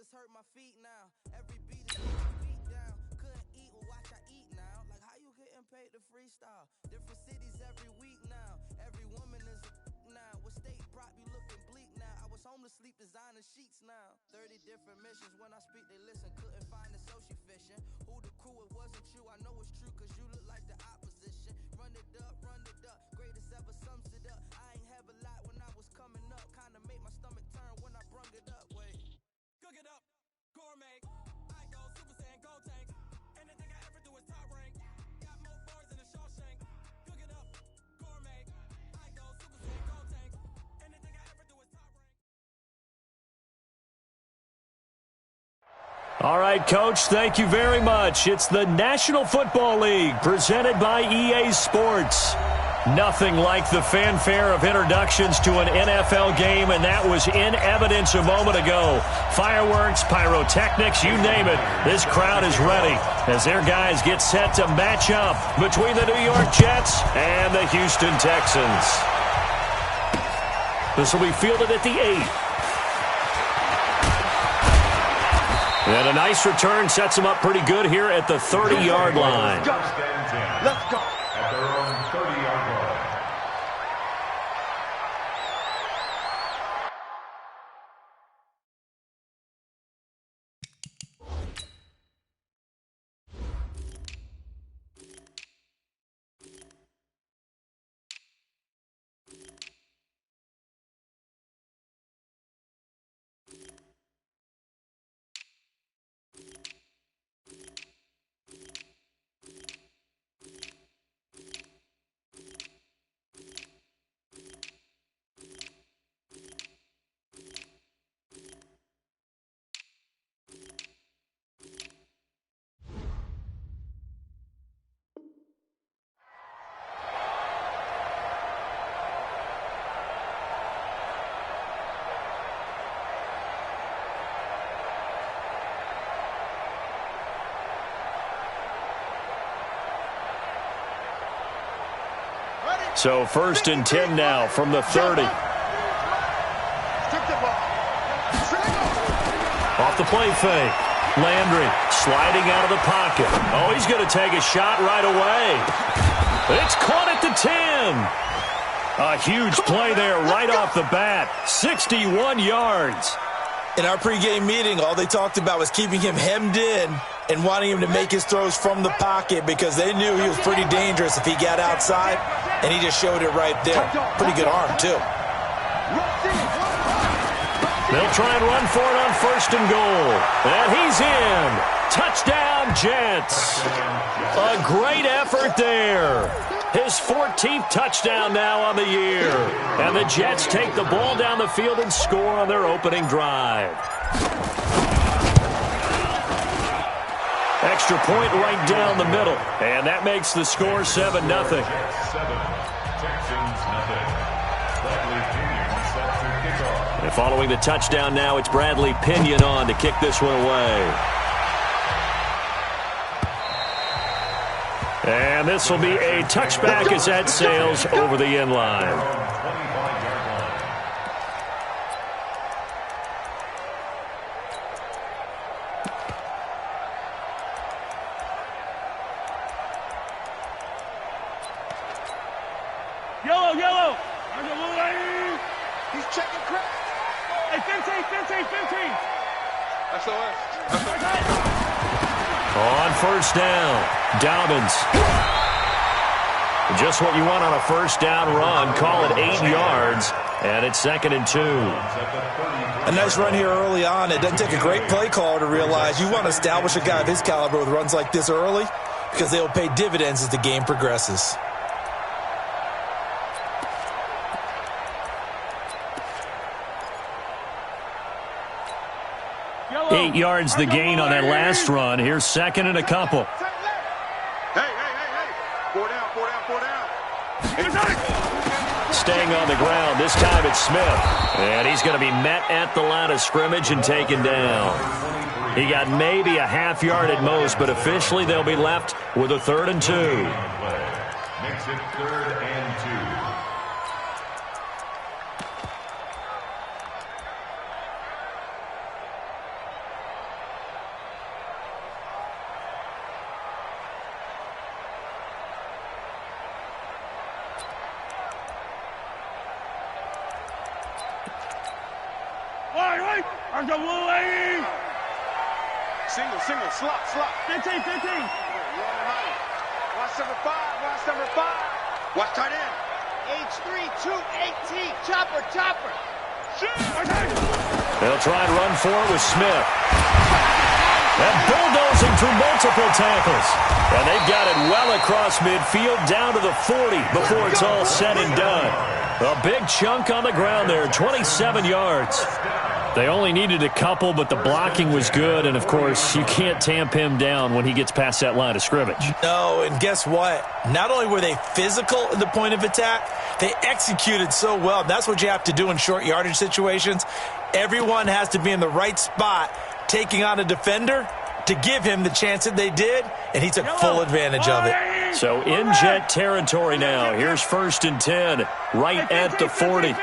Hurt my feet now. Every beat is my feet down. Couldn't eat, well watch I eat now. Like how you getting paid to freestyle? Different cities every week now. Every woman is a now. With state prop you looking bleak now. I was home to sleep designing sheets now. 30 different missions. When I speak they listen. Couldn't find it so she fishing. Who the crew, it wasn't you. I know it's true cause you look like the opposition. Run it up, greatest ever sums it up. I ain't have a lot when I was coming up. Kinda made my stomach turn when I brung it up. Wait. Cook it up, gourmet. I go Super Saiyan, go tank. Anything I ever do is top rank. Got more bars than a Shawshank. Cook it up, gourmet. I go Super Saiyan, go tank. Anything I ever do is top rank. All right, Coach, thank you very much. It's the National Football League presented by EA Sports. Nothing like the fanfare of introductions to an NFL game, and that was in evidence a moment ago. Fireworks, pyrotechnics, you name it. This crowd is ready as their guys get set to match up between the New York Jets and the Houston Texans. This will be fielded at the 8. And a nice return sets them up pretty good here at the 30-yard line. Let's go. At their own 30-yard line. So 1st and 10 now from the 30. Off the play fake. Landry sliding out of the pocket. Oh, he's going to take a shot right away. It's caught at the 10. A huge play there right off the bat. 61 yards. In our pregame meeting, all they talked about was keeping him hemmed in and wanting him to make his throws from the pocket because they knew he was pretty dangerous if he got outside, and he just showed it right there. Pretty good arm, too. They'll try and run for it on 1st and goal. And he's in. Touchdown, Jets. A great effort there. His 14th touchdown now on the year. And the Jets take the ball down the field and score on their opening drive. Extra point right down the middle. And that makes the score 7-0. Texans, nothing. And following the touchdown now, it's Bradley Pinion on to kick this one away. And this will be a touchback as that sails over the end line. Yellow. He's checking crack. Hey, 15. SOS. On 1st down, Dobbins. Just what you want on a 1st down run. Call it 8 yards, and it's 2nd and 2. A nice run here early on. It doesn't take a great play caller to realize you want to establish a guy of his caliber with runs like this early because they will pay dividends as the game progresses. 8 yards the gain on that last run. Here's second and a couple. Hey. 4 down. Staying on the ground. This time it's Smith. And he's going to be met at the line of scrimmage and taken down. He got maybe a half yard at most, but officially they'll be left with a 3rd and 2. Makes it 3rd and 2. Single, slot. 15. Watch number 5. Watch tight end. H3-2-8-T. Chopper. They'll try and run for it with Smith. And bulldozing through multiple tackles. And they've got it well across midfield down to the 40 before it's all said and done. A big chunk on the ground there, 27 yards. They only needed a couple, but the blocking was good. And, of course, you can't tamp him down when he gets past that line of scrimmage. No, and guess what? Not only were they physical at the point of attack, they executed so well. That's what you have to do in short yardage situations. Everyone has to be in the right spot, taking on a defender to give him the chance that they did, and he took full advantage of it. So in Jet territory now. Here's 1st and 10, right at the 40.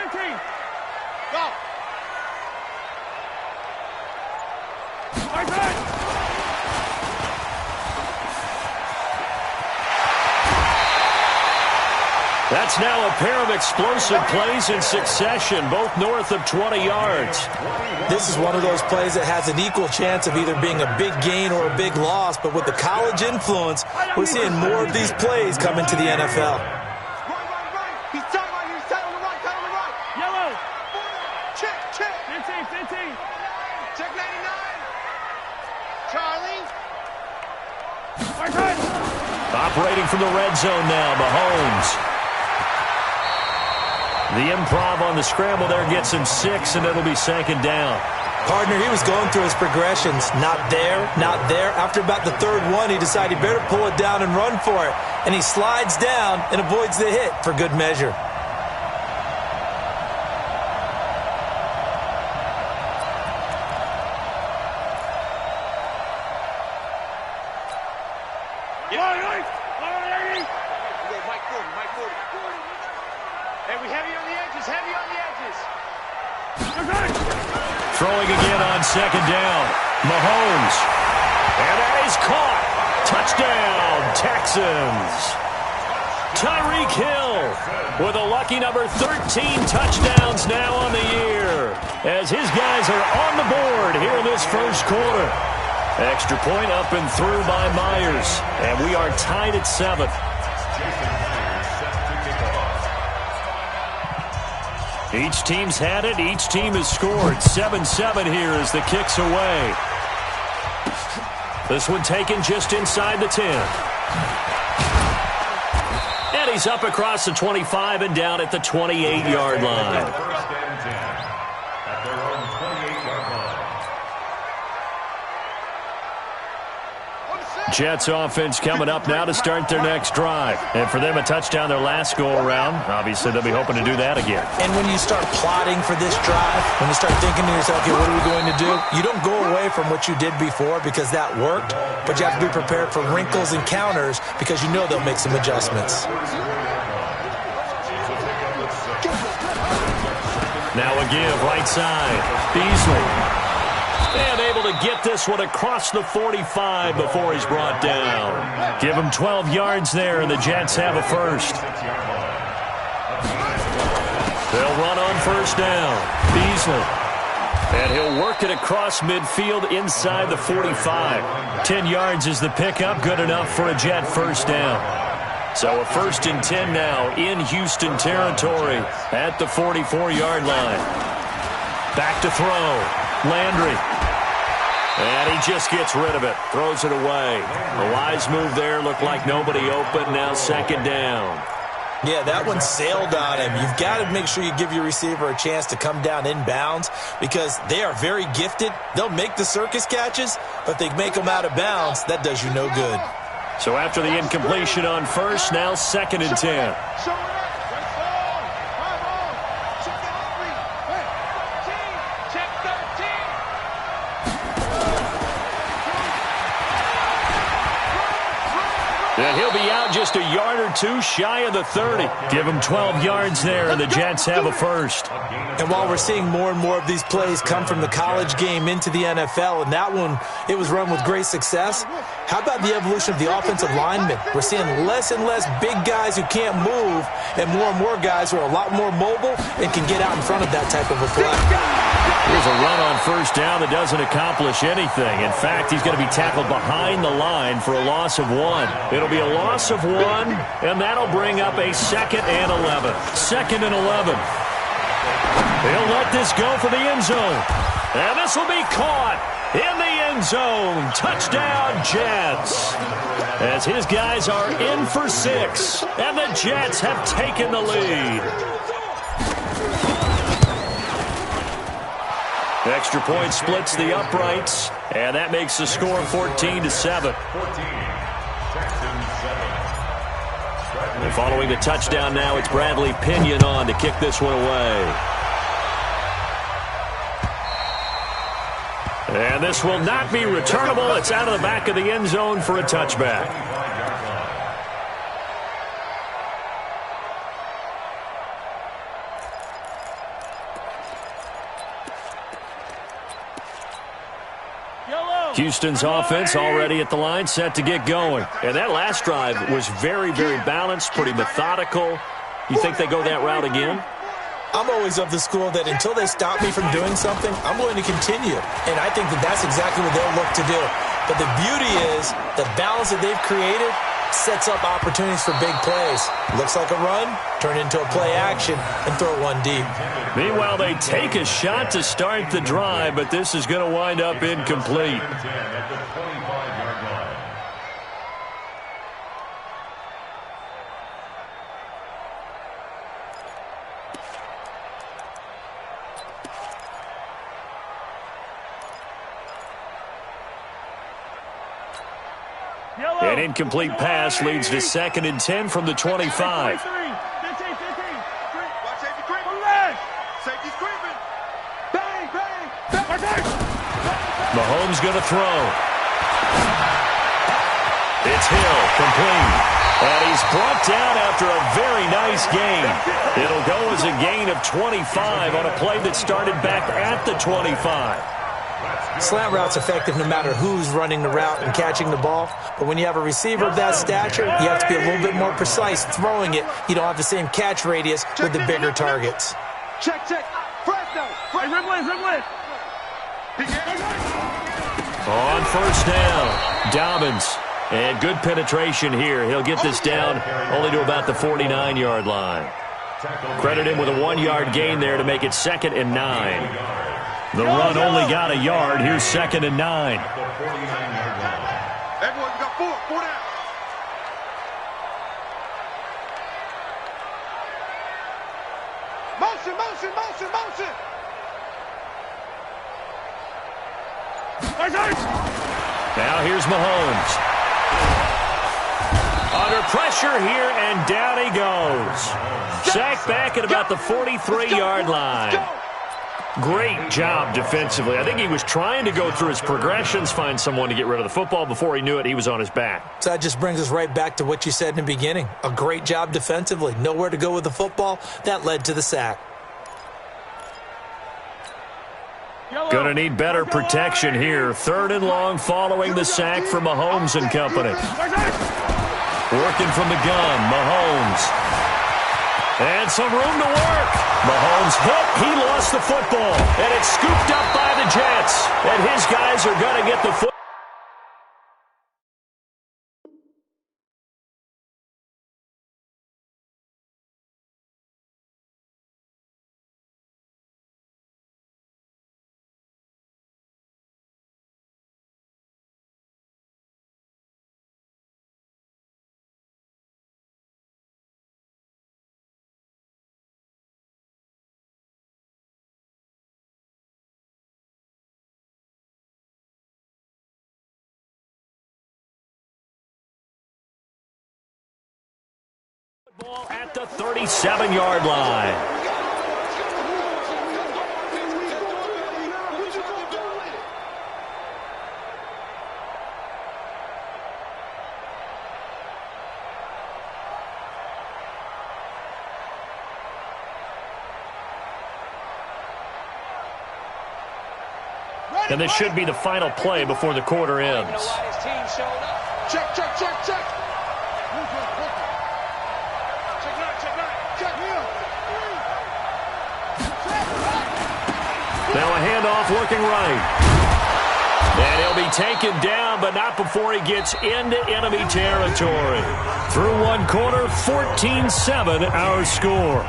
That's now a pair of explosive plays in succession, both north of 20 yards. This is one of those plays that has an equal chance of either being a big gain or a big loss, but with the college influence, we're seeing more of these plays come into the NFL. Right. He's tight right here. He's tight on the right. Yellow. Check. 15. Check 99. Charlie. Operating from the red zone now, Mahomes. The improv on the scramble there gets him 6, and it'll be 2nd down. Partner, he was going through his progressions. Not there. After about the 3rd one, he decided he better pull it down and run for it. And he slides down and avoids the hit for good measure. Throwing again on 2nd down. Mahomes. And that is caught. Touchdown, Texans. Tyreek Hill with a lucky number 13 touchdowns now on the year as his guys are on the board here in this first quarter. Extra point up and through by Myers. And we are tied at 7. Each team's had it. Each team has scored. 7-7 here as the kick's away. This one taken just inside the 10. And he's up across the 25 and down at the 28-yard line. First and 10 at their own 28-yard line. Jets offense coming up now to start their next drive. And for them, a touchdown their last go-around. Obviously, they'll be hoping to do that again. And when you start plotting for this drive, when you start thinking to yourself, okay, what are we going to do? You don't go away from what you did before because that worked, but you have to be prepared for wrinkles and counters because you know they'll make some adjustments. Now a give, right side. Beasley. And able to get this one across the 45 before he's brought down. Give him 12 yards there, and the Jets have a first. They'll run on 1st down. Beasley. And he'll work it across midfield inside the 45. 10 yards is the pickup, good enough for a Jet first down. So a 1st and 10 now in Houston territory at the 44-yard line. Back to throw. Landry. And he just gets rid of it. Throws it away. A wise move there. Looked like nobody open. Now 2nd down. Yeah, that one sailed on him. You've got to make sure you give your receiver a chance to come down inbounds because they are very gifted. They'll make the circus catches, but they make them out of bounds. That does you no good. So after the incompletion on first, now 2nd and 10. And he'll be out just a yard or two shy of the 30. Give him 12 yards there, and the Jets have a first. And while we're seeing more and more of these plays come from the college game into the NFL, and that one, it was run with great success, how about the evolution of the offensive linemen? We're seeing less and less big guys who can't move and more guys who are a lot more mobile and can get out in front of that type of a play. Here's a run on first down that doesn't accomplish anything. In fact, he's going to be tackled behind the line for a loss of 1. It'll be a loss of 1, and that'll bring up a 2nd and 11. 2nd and 11. He'll let this go for the end zone. And this will be caught in the end zone. Touchdown, Jets. As his guys are in for 6, and the Jets have taken the lead. Extra point splits the uprights, and that makes the score 14-7. And following the touchdown now, it's Bradley Pinion on to kick this one away. And this will not be returnable. It's out of the back of the end zone for a touchback. Houston's offense already at the line, set to get going. And that last drive was very, very balanced, pretty methodical. You think they go that route again? I'm always of the school that until they stop me from doing something, I'm going to continue. And I think that that's exactly what they'll look to do. But the beauty is the balance that they've created sets up opportunities for big plays. Looks like a run, turn into a play action, and throw one deep. Meanwhile, they take a shot to start the drive, but this is going to wind up incomplete. An incomplete pass leads to 2nd and 10 from the 25. Mahomes going to throw. It's Hill, complete. And he's brought down after a very nice gain. It'll go as a gain of 25 on a play that started back at the 25. Slant route's effective no matter who's running the route and catching the ball. But when you have a receiver of that stature, you have to be a little bit more precise throwing it. You don't have the same catch radius with the bigger targets. Check. Fresno. Rimlet. On first down, Dobbins. And good penetration here. He'll get this down only to about the 49-yard line. Credit him with a 1-yard gain there to make it 2nd and 9. The run only got a yard. Here's 2nd and 9. Everyone got 4 down. Motion. Now here's Mahomes. Under pressure here, and down he goes. Sacked back at about the 43-yard line. Great job defensively. I think he was trying to go through his progressions, find someone to get rid of the football. Before he knew it, he was on his back. So that just brings us right back to what you said in the beginning. A great job defensively. Nowhere to go with the football. That led to the sack. Going to need better protection here. 3rd and long following the sack for Mahomes and company. Working from the gun, Mahomes. And some room to work. Mahomes hit. He lost the football. And it's scooped up by the Jets. And his guys are going to get the football. Ball at the 37-yard line. And this should be the final play before the quarter ends. Check, check, check, check. Now a handoff looking right. And he'll be taken down, but not before he gets into enemy territory. Through one quarter, 14-7 our score.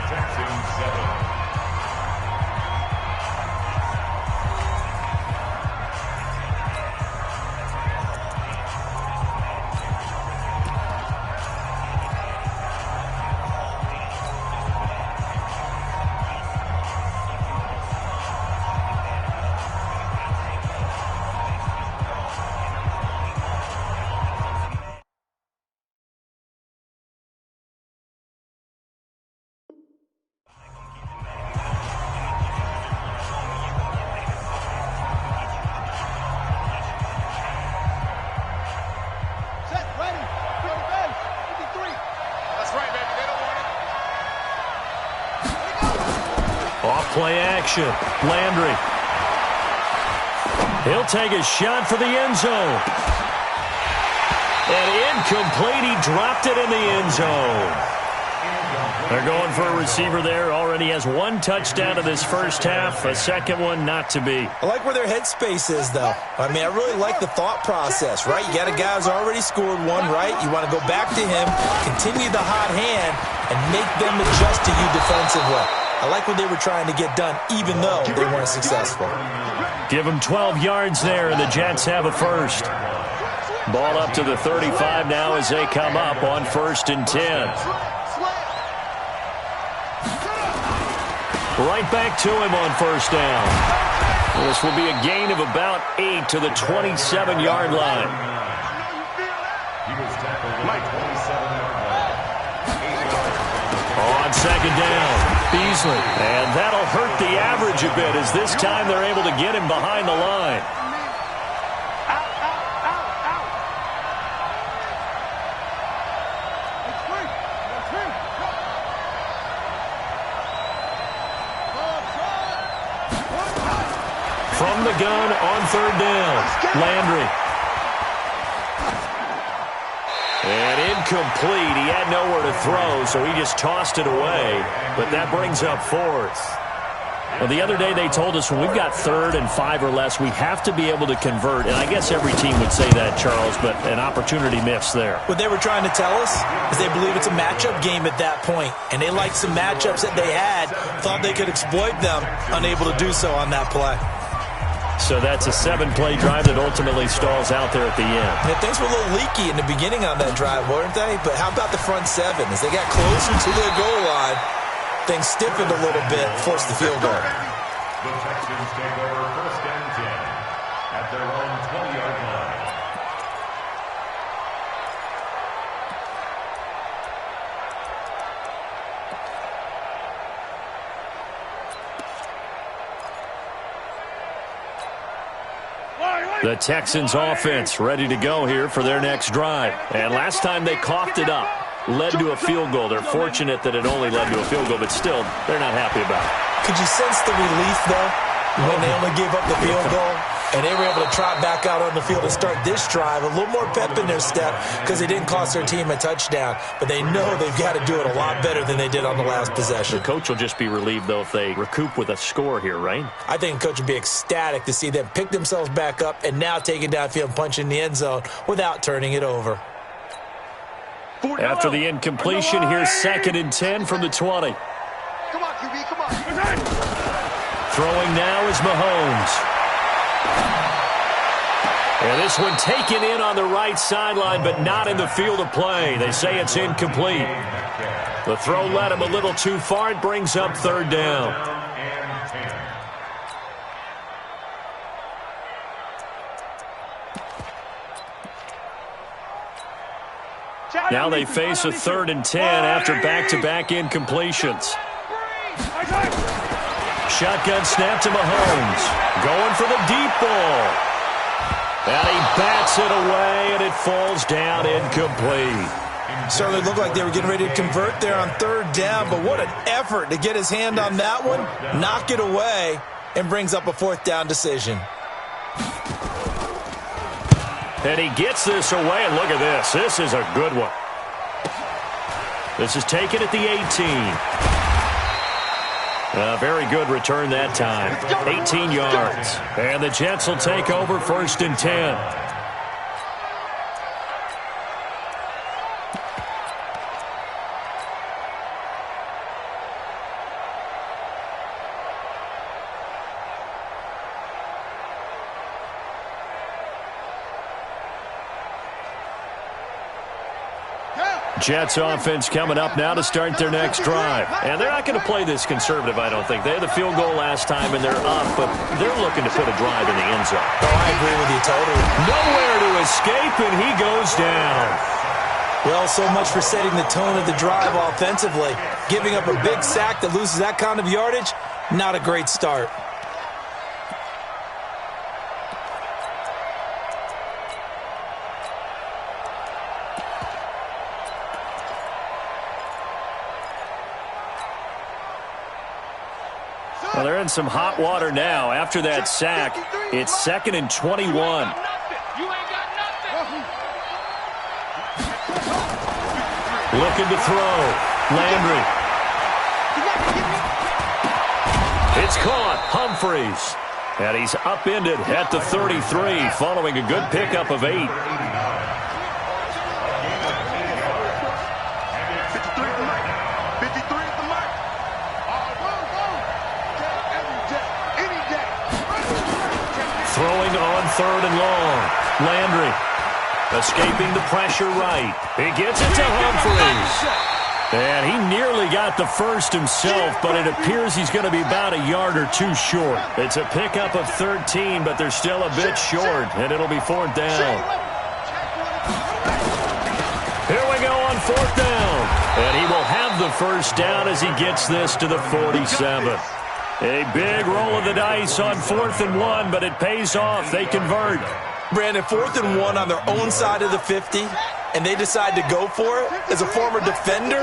Play action. Landry. He'll take a shot for the end zone. And incomplete. He dropped it in the end zone. They're going for a receiver there. Already has one touchdown in this first half. A second one not to be. I like where their headspace is, though. I mean, I really like the thought process, right? You got a guy who's already scored one, right? You want to go back to him, continue the hot hand, and make them adjust to you defensively. I like what they were trying to get done, even though they weren't successful. Give them 12 yards there, and the Jets have a first. Ball up to the 35 now as they come up on 1st and 10. Right back to him on 1st down. This will be a gain of about 8 to the 27-yard line. On 2nd down. Beasley. And that'll hurt the average a bit as this time they're able to get him behind the line. From the gun on 3rd down. Landry. And incomplete. He had nowhere to throw, so he just tossed it away. But that brings up 4th. Well, the other day they told us when we've got 3rd and 5 or less, we have to be able to convert. And I guess every team would say that, Charles, but an opportunity missed there. What they were trying to tell us is they believe it's a matchup game at that point. And they liked some matchups that they had, thought they could exploit them, unable to do so on that play. So that's a 7-play drive that ultimately stalls out there at the end. Yeah, things were a little leaky in the beginning on that drive, weren't they? But how about the front 7? As they got closer to their goal line, things stiffened a little bit, forced the field goal. The Texans take over 1st and 10 at their own 20-yard line. The Texans offense ready to go here for their next drive. And last time they coughed it up, led to a field goal. They're fortunate that it only led to a field goal, but still, they're not happy about it. Could you sense the relief, though, when they only gave up the field goal? And they were able to trot back out on the field and start this drive. A little more pep in their step because they didn't cost their team a touchdown. But they know they've got to do it a lot better than they did on the last possession. The coach will just be relieved, though, if they recoup with a score here, right? I think the coach would be ecstatic to see them pick themselves back up and now take it downfield and punch in the end zone without turning it over. After the incompletion, here's 2nd and 10 from the 20. Come on, QB, come on. Throwing now is Mahomes. And this one taken in on the right sideline, but not in the field of play. They say it's incomplete. The throw led him a little too far. It brings up 3rd down. Check. Now they face a 3rd and 10 after back-to-back incompletions. Shotgun snap to Mahomes. Going for the deep ball. And he bats it away, and it falls down incomplete. Certainly looked like they were getting ready to convert there on 3rd down, but what an effort to get his hand on that one, knock it away, and brings up a 4th down decision. And he gets this away, and look at this. This is a good one. This is taken at the 18. A very good return that time. 18 yards. And the Jets will take over 1st and 10. Jets offense coming up now to start their next drive. And they're not going to play this conservative, I don't think. They had the field goal last time, and they're up, but they're looking to put a drive in the end zone. Oh, I agree with you totally. Nowhere to escape, and he goes down. Well, so much for setting the tone of the drive offensively. Giving up a big sack that loses that kind of yardage, not a great start. Well, they're in some hot water now. After that sack, it's 2nd and 21. Looking to throw. Landry. It's caught. Humphreys. And he's upended at the 33 following a good pickup of 8. Throwing on 3rd and long. Landry escaping the pressure right. He gets it to Humphreys. And he nearly got the first himself, but it appears he's going to be about a yard or 2 short. It's a pickup of 13, but they're still a bit short, and it'll be 4th down. Here we go on 4th down. And he will have the first down as he gets this to the 47. A big roll of the dice on 4th and 1, but it pays off. They convert. Brandon, 4th and 1 on their own side of the 50, and they decide to go for it. As a former defender,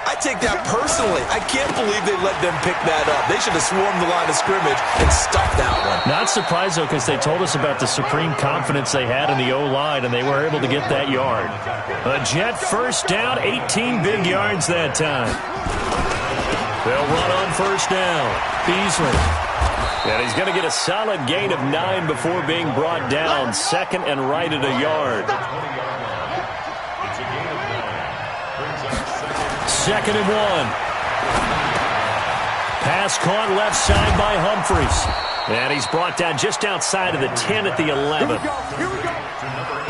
I take that personally. I can't believe they let them pick that up. They should have swarmed the line of scrimmage and stuffed that one. Not surprised, though, because they told us about the supreme confidence they had in the O-line, and they were able to get that yard. A Jet first down, 18 big yards that time. They'll run on 1st down. Beasley. And he's going to get a solid gain of 9 before being brought down. 2nd and right at a yard. 2nd and 1. Pass caught left side by Humphreys. And he's brought down just outside of the 10 at the 11. Here we go.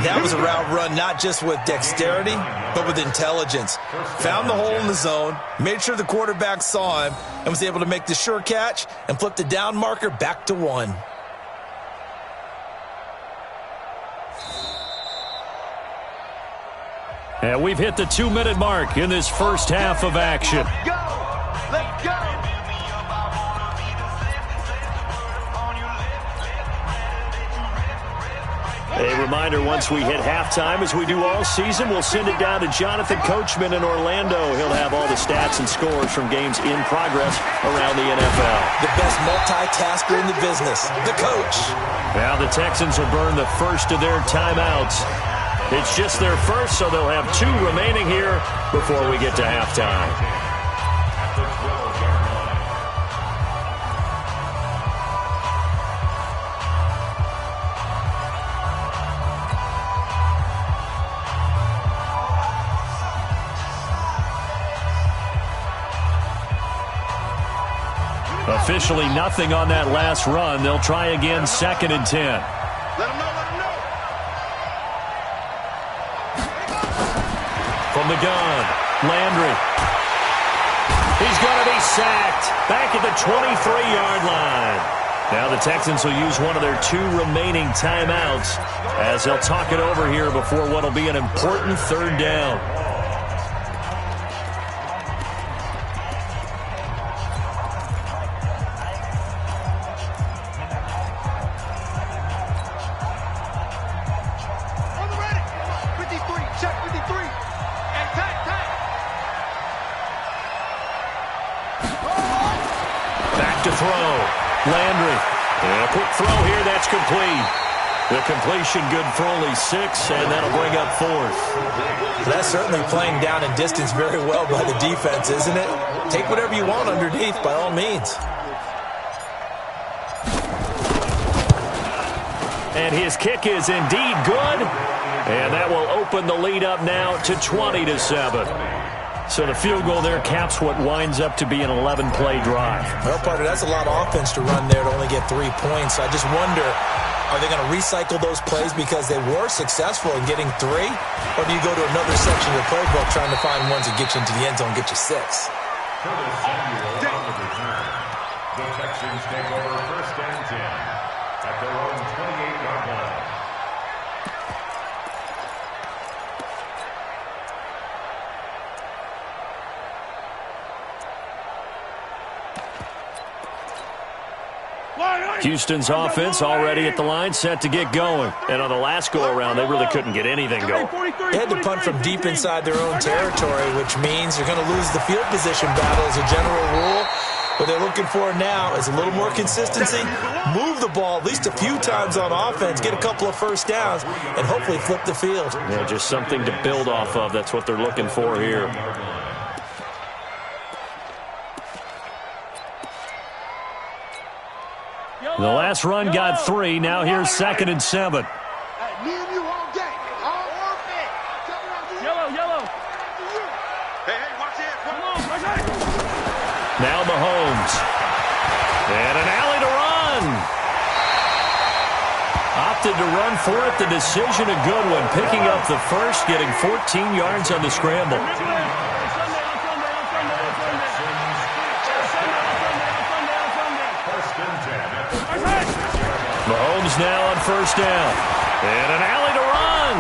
That was a route run not just with dexterity, but with intelligence. Found the hole in the zone, made sure the quarterback saw him, and was able to make the sure catch and flip the down marker back to 1. And we've hit the 2-minute mark in this first half of action. Let's go. A reminder, once we hit halftime, as we do all season, we'll send it down to Jonathan Coachman in Orlando. He'll have all the stats and scores from games in progress around the NFL. The best multitasker in the business, the coach. Now the Texans will burn the first of their timeouts. It's just their first, so they'll have 2 remaining here before we get to halftime. Officially nothing on that last run. They'll try again, 2nd and 10. Let him know, let him know. From the gun, Landry. He's going to be sacked back at the 23-yard line. Now the Texans will use one of their 2 remaining timeouts as they'll talk it over here before what will be an important 3rd down. to throw. Landry. And a quick throw here. That's complete. The completion good for only 6, and that'll bring up 4th. That's certainly playing down in distance very well by the defense, isn't it? Take whatever you want underneath, by all means. And his kick is indeed good. And that will open the lead up now to 20-7. So the field goal there caps what winds up to be an 11-play drive. Well, partner, that's a lot of offense to run there to only get 3 points. I just wonder, are they going to recycle those plays because they were successful in getting 3? Or do you go to another section of the playbook trying to find ones that get you into the end zone and get you 6? Curtis Samuel on the return. The Texans take over 1st and 10 at their own 28-yard line. Houston's offense already at the line, set to get going. And on the last go-around, they really couldn't get anything going. They had to punt from deep inside their own territory, which means they're going to lose the field position battle as a general rule. What they're looking for now is a little more consistency, move the ball at least a few times on offense, get a couple of first downs, and hopefully flip the field. Yeah, just something to build off of. That's what they're looking for here. The last run got 3. Now here's 2nd and 7. Now Mahomes. And an alley to run. Opted to run for it. The decision a good one. Picking up the first, getting 14 yards on the scramble. Mahomes now on 1st down. And an alley to run.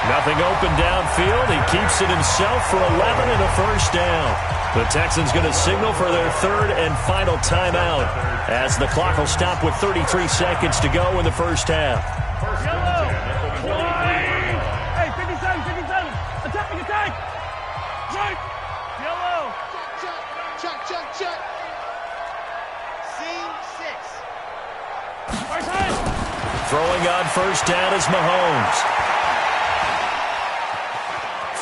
Nothing open downfield. He keeps it himself for 11 and a 1st down. The Texans going to signal for their 3rd and final timeout as the clock will stop with 33 seconds to go in the 1st half. Hey, 57, 57. Attacking, attack. Right. Yellow. Check. Scene 6. Throwing on 1st down is Mahomes.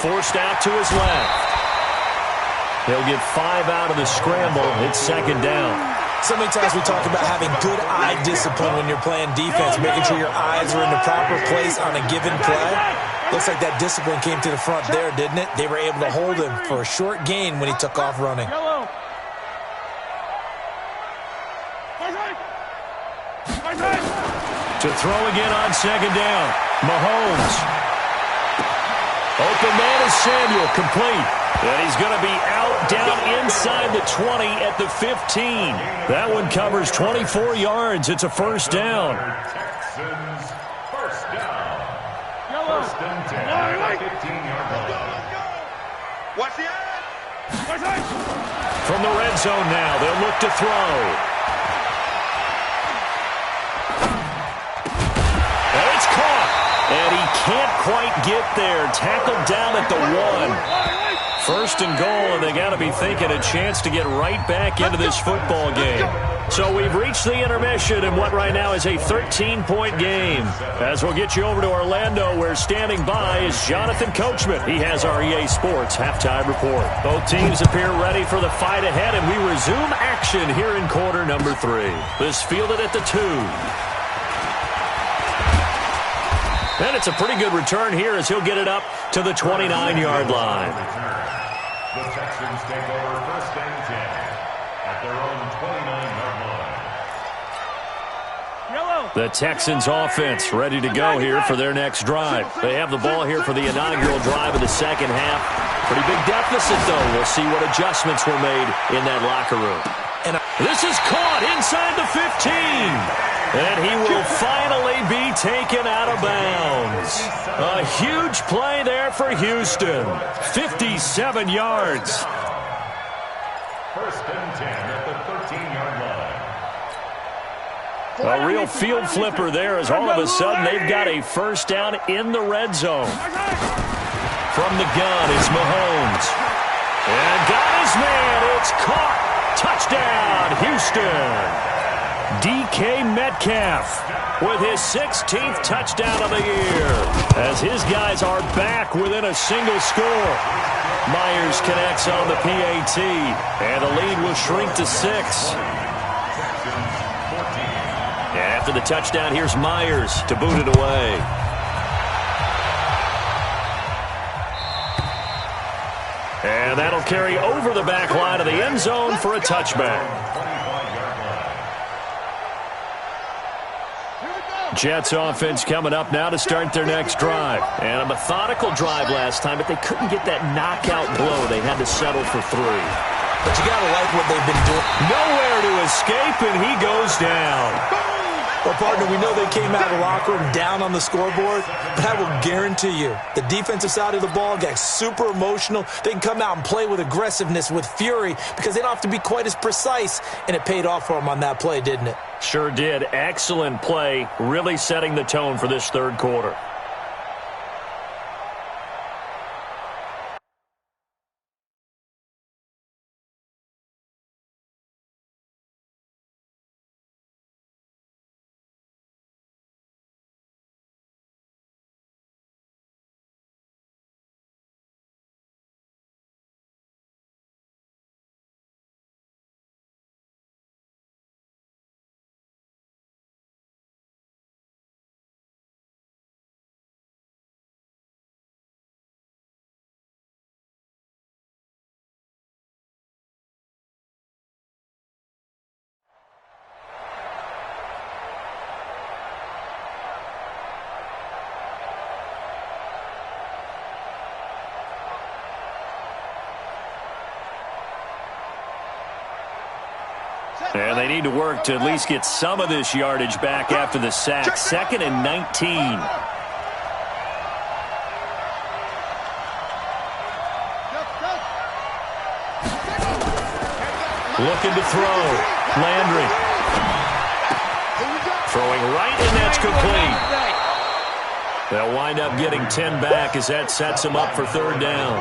Forced out to his left. He'll get 5 out of the scramble. It's 2nd down. So many times we talk about having good eye discipline when you're playing defense, making sure your eyes are in the proper place on a given play. Looks like that discipline came to the front there, didn't it? They were able to hold him for a short gain when he took off running. To throw again on 2nd down. Mahomes. Open man is Samuel, complete. And he's going to be out down inside the 20 at the 15. That one covers 24 yards. It's a 1st down. Texans 1st down. 1st and 10 at the 15-yard line. Watch the end. From the red zone now, they'll look to throw. And it's caught. And he can't quite get there. Tackled down at the 1. 1st and goal, and they got to be thinking a chance to get right back into this football game. So we've reached the intermission in what right now is a 13-point game. As we'll get you over to Orlando, where standing by is Jonathan Coachman. He has our EA Sports halftime report. Both teams appear ready for the fight ahead, and we resume action here in quarter number 3. This fielded at the 2. And it's a pretty good return here as he'll get it up to the 29-yard line. The Texans take over 1st and 10 at their own 29-yard line. The Texans offense ready to go here for their next drive. They have the ball here for the inaugural drive of the 2nd half. Pretty big deficit, though. We'll see what adjustments were made in that locker room. And this is caught inside the 15. And he will finally be taken out of bounds. A huge play there for Houston. 57 yards. 1st and 10 at the 13-yard line. A real field flipper there as all of a sudden they've got a 1st down in the red zone. From the gun, it's Mahomes. And got his man. It's caught. Touchdown. Touchdown, Houston. DK Metcalf with his 16th touchdown of the year as his guys are back within a single score. Myers connects on the PAT, and the lead will shrink to 6. After the touchdown, here's Myers to boot it away. And that'll carry over the back line of the end zone for a touchback. Jets offense coming up now to start their next drive. And a methodical drive last time, but they couldn't get that knockout blow. They had to settle for 3. But you got to like what they've been doing. Nowhere to escape, and he goes down. Well, partner, we know they came out of the locker room down on the scoreboard, but I will guarantee you the defensive side of the ball gets super emotional. They can come out and play with aggressiveness, with fury, because they don't have to be quite as precise, and it paid off for them on that play, didn't it? Sure did. Excellent play, really setting the tone for this third quarter. And they need to work to at least get some of this yardage back after the sack. 2nd and 19. Looking to throw. Landry. Throwing right, and that's complete. They'll wind up getting 10 back as that sets them up for 3rd down.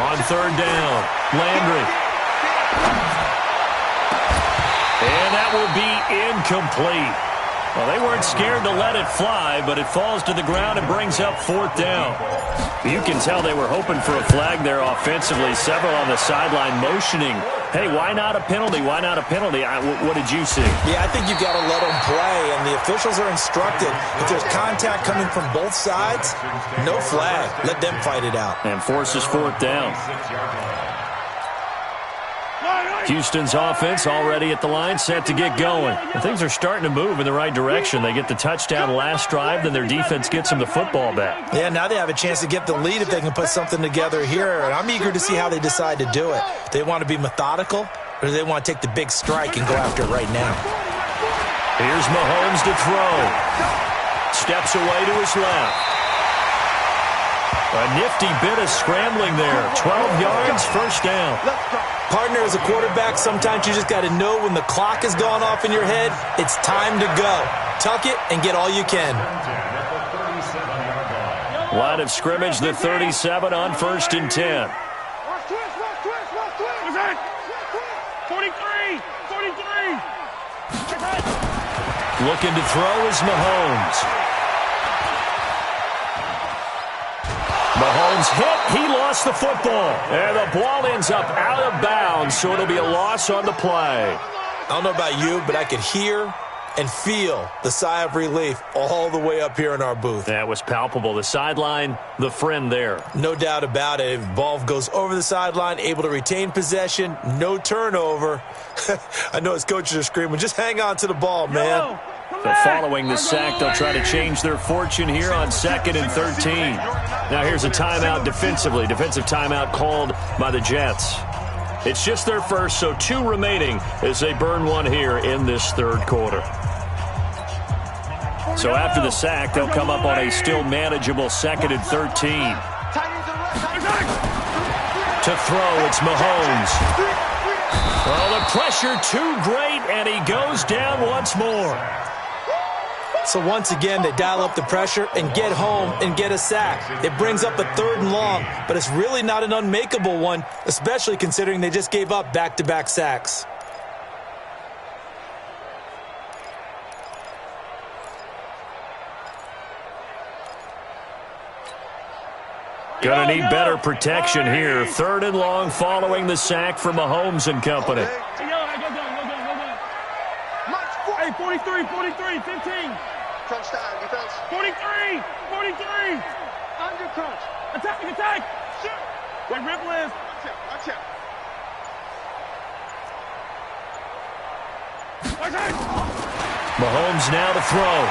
On 3rd down, Landry. And that will be incomplete. Well, they weren't scared to let it fly, but it falls to the ground and brings up 4th down. You can tell they were hoping for a flag there offensively. Several on the sideline motioning, hey, why not a penalty? Why not a penalty? What did you see? Yeah, I think you got to let them play, and the officials are instructed. If there's contact coming from both sides, no flag. Let them fight it out. And forces 4th down. Houston's offense already at the line, set to get going. And things are starting to move in the right direction. They get the touchdown last drive, then their defense gets them the football back. Yeah, now they have a chance to get the lead if they can put something together here. And I'm eager to see how they decide to do it. Do they want to be methodical, or do they want to take the big strike and go after it right now? Here's Mahomes to throw. Steps away to his left. A nifty bit of scrambling there. 12 yards, 1st down. Partner, as a quarterback, sometimes you just got to know when the clock has gone off in your head, it's time to go. Tuck it and get all you can. Line of scrimmage, the 37 on 1st and 10. 43. Looking to throw is Mahomes. Mahomes hit. He lost the football. And the ball ends up out of bounds, so it'll be a loss on the play. I don't know about you, but I could hear and feel the sigh of relief all the way up here in our booth. That was palpable. The sideline, the friend there. No doubt about it. If ball goes over the sideline, able to retain possession, no turnover. I know his coaches are screaming, just hang on to the ball, man. But following the sack, they'll try to change their fortune here on 2nd and 13. Now here's a timeout defensively. Defensive timeout called by the Jets. It's just their first, so 2 remaining as they burn 1 here in this 3rd quarter. So after the sack, they'll come up on a still manageable 2nd and 13. To throw, it's Mahomes. Well, the pressure too great, and he goes down once more. So once again, they dial up the pressure and get home and get a sack. It brings up a 3rd and long, but it's really not an unmakeable one, especially considering they just gave up back-to-back sacks. Gonna need better protection here. 3rd and long following the sack from Mahomes and company. Hey, go down. Hey, 43, 15. Crunch down, defense. 43. Under crunch. Attack. Shoot. Wait, rip list. Watch out. Mahomes now to throw.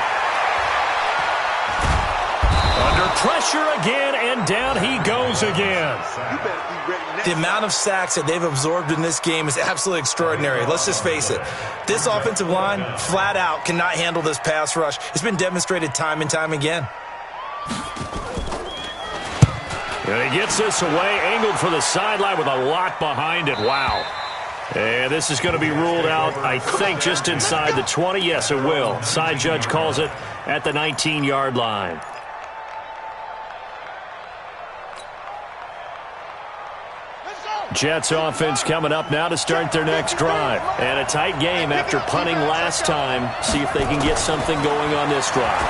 Under pressure again, and down he goes again. The amount of sacks that they've absorbed in this game is absolutely extraordinary. Let's just face it. This offensive line, flat out, cannot handle this pass rush. It's been demonstrated time and time again. And he gets this away, angled for the sideline with a lot behind it. Wow. And this is going to be ruled out, I think, just inside the 20. Yes, it will. Side judge calls it at the 19-yard line. Jets offense coming up now to start their next drive. And a tight game after punting last time. See if they can get something going on this drive.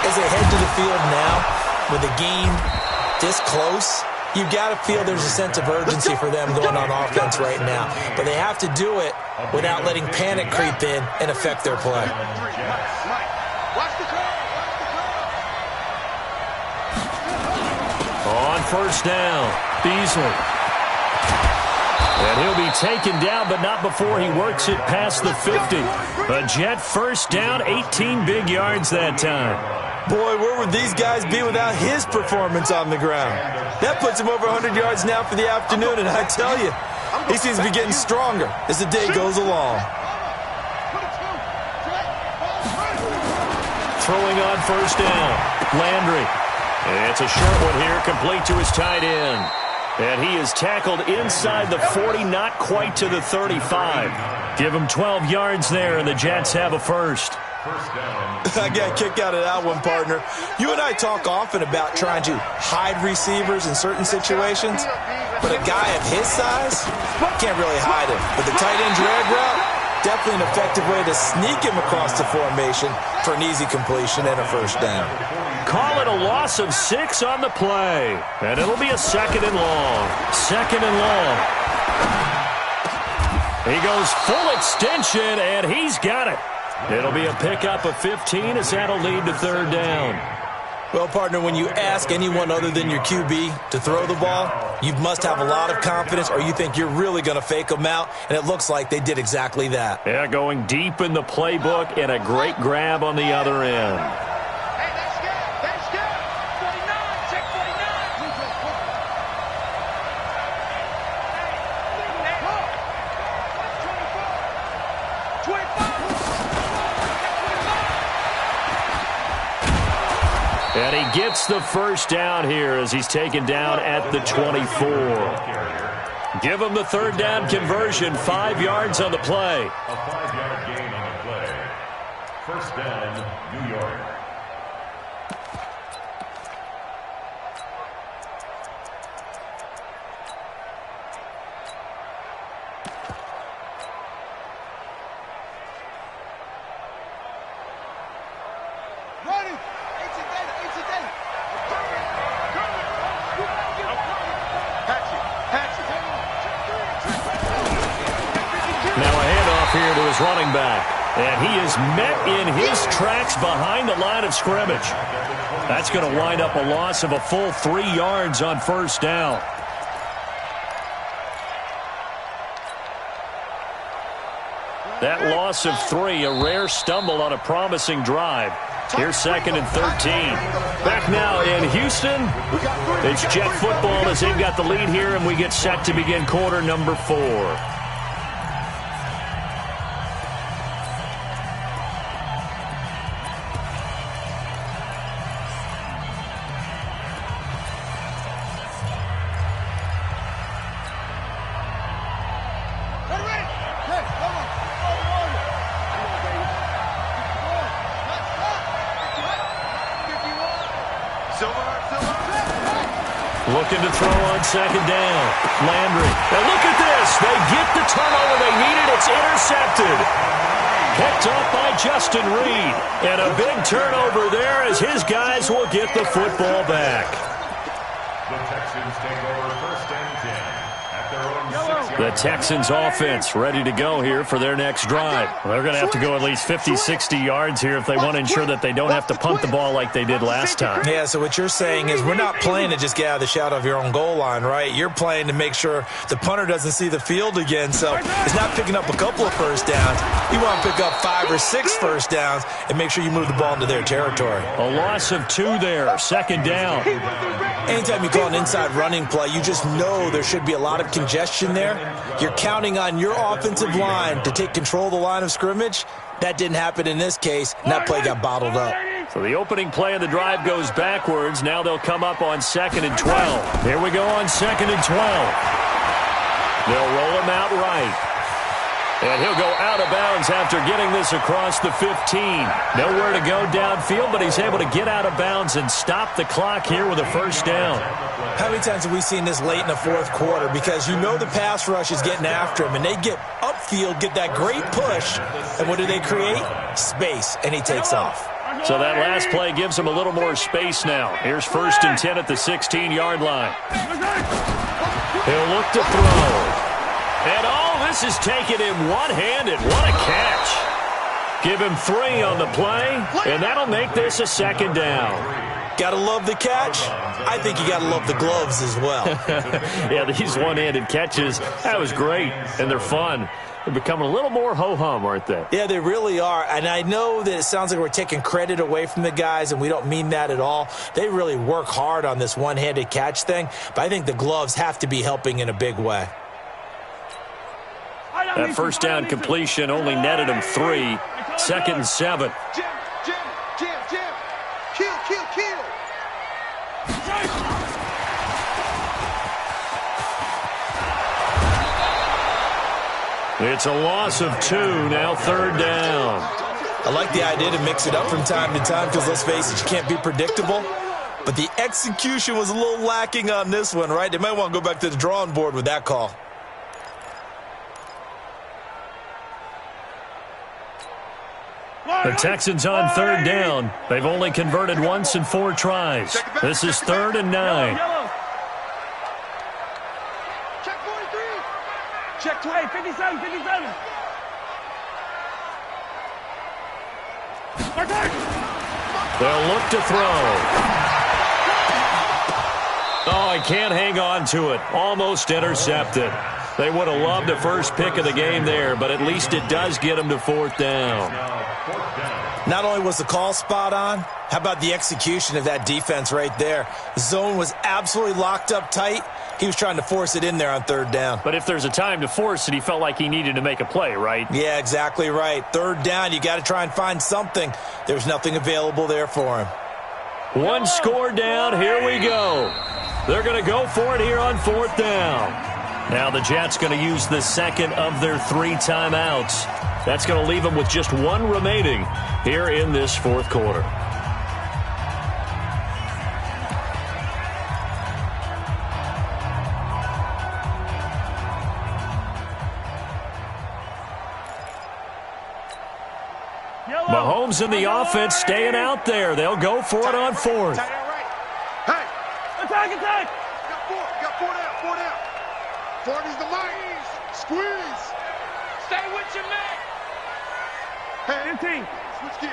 As they head to the field now, with the game this close, you've got to feel there's a sense of urgency for them going on offense right now. But they have to do it without letting panic creep in and affect their play. On 1st down, Beasley. And he'll be taken down, but not before he works it past the 50. A Jet 1st down, 18 big yards that time. Boy, where would these guys be without his performance on the ground? That puts him over 100 yards now for the afternoon, and I tell you, he seems to be getting stronger as the day goes along. Throwing on 1st down, Landry. And it's a short one here, complete to his tight end. And he is tackled inside the 40, not quite to the 35. Give him 12 yards there, and the Jets have a first. I got a kick out of that one, partner. You and I talk often about trying to hide receivers in certain situations, but a guy of his size can't really hide him. But the tight end drag route, definitely an effective way to sneak him across the formation for an easy completion and a 1st down. Call it a loss of 6 on the play. And it'll be a 2nd and long. 2nd and long. He goes full extension, and he's got it. It'll be a pickup of 15 as that'll lead to 3rd down. Well, partner, when you ask anyone other than your QB to throw the ball, you must have a lot of confidence, or you think you're really going to fake them out, and it looks like they did exactly that. Yeah, going deep in the playbook and a great grab on the other end. And he gets the 1st down here as he's taken down at the 24. Give him the 3rd down conversion, 5 yards on the play. A 5-yard gain on the play. 1st down, New York. Here to his running back. And he is met in his tracks behind the line of scrimmage. That's going to wind up a loss of a full 3 yards on 1st down. That loss of 3, a rare stumble on a promising drive. Here's 2nd and 13. Back now in Houston. It's Jet football as they've got the lead here, and we get set to begin quarter number 4. Looking to throw on second down. Landry. And look at this. They get the turnover they needed. It's intercepted. Picked up by Justin Reed. And a big turnover there as his guys will get the football back. The Texans take over first and 10 at their own 6-yard The line. Texans offense ready to go here for their next drive. They're going to have to go at least 50, 60 yards here if they want to ensure that they don't have to punt the ball like they did last time. Yeah, so what you're saying is we're not playing to just get out of the shadow of your own goal line, right? You're playing to make sure the punter doesn't see the field again. So it's not picking up a couple of first downs. You want to pick up 5 or 6 first downs and make sure you move the ball into their territory. A loss of 2 there, second down. Anytime you call an inside running play, you just know there should be a lot of congestion there. You're counting on your offensive line to take control of the line of scrimmage. That didn't happen in this case, and that play got bottled up. So the opening play of the drive goes backwards. Now they'll come up on 2nd and 12. Here we go on 2nd and 12. They'll roll him out right. And he'll go out of bounds after getting this across the 15. Nowhere to go downfield, but he's able to get out of bounds and stop the clock here with a first down. How many times have we seen this late in the fourth quarter? Because you know the pass rush is getting after him, and they get upfield, get that great push, and what do they create? Space, and he takes off. So that last play gives him a little more space now. Here's 1st and 10 at the 16-yard line. He'll look to throw. And this is taking him one-handed. What a catch. Give him 3 on the play, and that'll make this a second down. Gotta love the catch. I think you gotta love the gloves as well. Yeah, these one-handed catches, that was great, and they're fun. They're becoming a little more ho-hum, aren't they? Yeah, they really are. And I know that it sounds like we're taking credit away from the guys, and we don't mean that at all. They really work hard on this one-handed catch thing, but I think the gloves have to be helping in a big way. That first down completion only netted him 3. 2nd and 7. Jim. Kill. It's a loss of 2, now 3rd down. I like the idea to mix it up from time to time because, let's face it, you can't be predictable. But the execution was a little lacking on this one, right? They might want to go back to the drawing board with that call. The Texans on 3rd down. They've only converted once in 4 tries. This is 3rd and 9. Check 43. Check 20, 57. They'll look to throw. Oh, I can't hang on to it. Almost intercepted. They would have loved the first pick of the game there, but at least it does get them to 4th down. Not only was the call spot on, how about the execution of that defense right there? The zone was absolutely locked up tight. He was trying to force it in there on 3rd down. But if there's a time to force it, he felt like he needed to make a play, right? Yeah, exactly right. 3rd down, you got to try and find something. There's nothing available there for him. 1 score down. Here we go. They're going to go for it here on 4th down. Now the Jets going to use the 2nd of their 3 timeouts. That's going to leave them with just 1 remaining here in this 4th quarter. Mahomes and the offense staying out there. They'll go for it on 4th. Hey! Attack! Got 4 down. 40's the line. Squeeze. Stay with your man. Hey, team. Switch gears.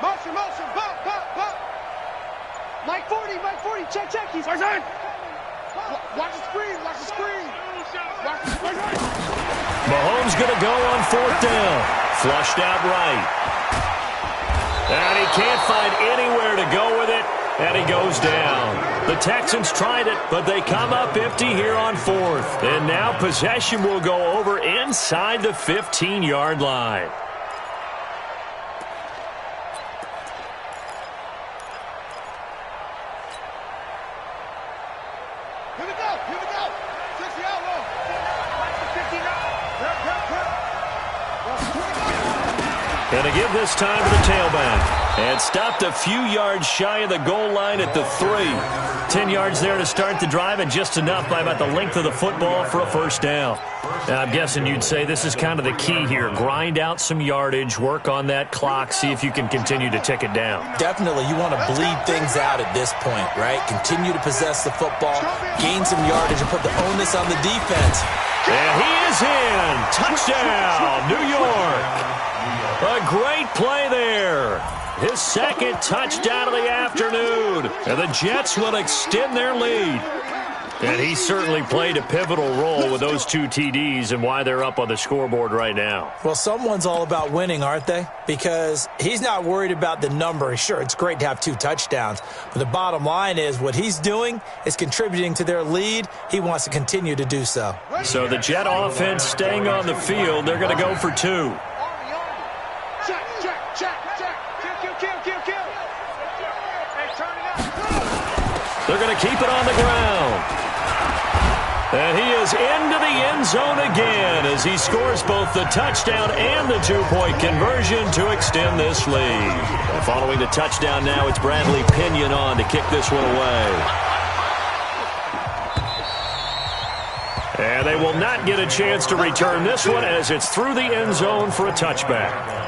Motion. Pop. Mike 40. Check. He's watch the screen. Mahomes going to go on 4th down. Flushed out right. And he can't find anywhere to go with it. And he goes down. The Texans tried it, but they come up empty here on 4th. And now possession will go over inside the 15-yard line. Here we go. 60 out low. Watch the 59. Going to give this time to the tailback. And stopped a few yards shy of the goal line at the 3. 10 yards there to start the drive, and just enough by about the length of the football for a first down. Now, I'm guessing you'd say this is kind of the key here. Grind out some yardage, work on that clock, see if you can continue to tick it down. Definitely. You want to bleed things out at this point, right? Continue to possess the football, gain some yardage, and put the onus on the defense. And he is in. Touchdown, New York. A great play there. His second touchdown of the afternoon. And the Jets will extend their lead. And he certainly played a pivotal role with those 2 TDs and why they're up on the scoreboard right now. Well, someone's all about winning, aren't they? Because he's not worried about the number. Sure, it's great to have 2 touchdowns. But the bottom line is what he's doing is contributing to their lead. He wants to continue to do so. So the Jet offense staying on the field. They're going to go for 2. They're going to keep it on the ground. And he is into the end zone again as he scores both the touchdown and the 2-point conversion to extend this lead. And following the touchdown now, it's Bradley Pinion on to kick this one away. And they will not get a chance to return this one as it's through the end zone for a touchback.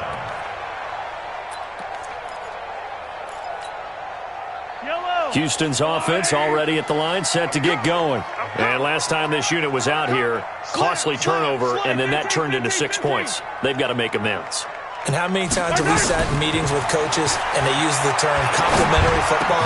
Houston's offense already at the line, set to get going. And last time this unit was out here, costly turnover, and then that turned into 6 points. They've got to make amends. And how many times have we sat in meetings with coaches and they use the term complementary football?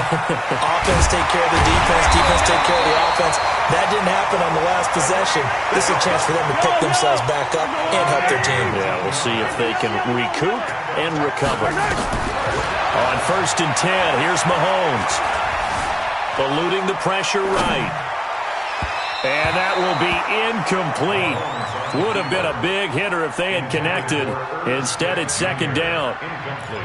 Offense take care of the defense, defense take care of the offense. That didn't happen on the last possession. This is a chance for them to pick themselves back up and help their team. Yeah, we'll see if they can recoup and recover. On 1st and 10, here's Mahomes. Eluding the pressure right. And that will be incomplete. Would have been a big hitter if they had connected. Instead, it's 2nd down.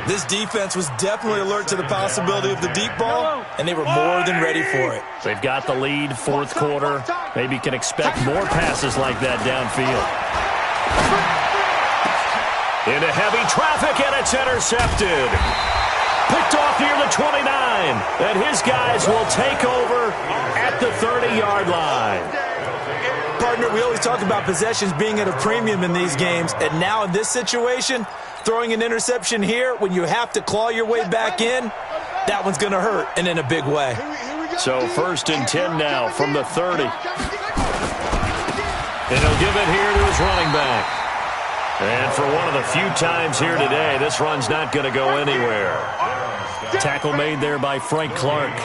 This defense was definitely alert to the possibility of the deep ball, and they were more than ready for it. They've got the lead, 4th quarter. Maybe can expect more passes like that downfield. Into heavy traffic, and it's intercepted. Picked off near the 29, and his guys will take over at the 30-yard line. Partner, we always talk about possessions being at a premium in these games, and now in this situation, throwing an interception here when you have to claw your way back in, that one's going to hurt, and in a big way. So 1st and 10 now from the 30. And he'll give it here to his running back. And for one of the few times here today, this run's not going to go anywhere. Tackle made there by Frank Clark.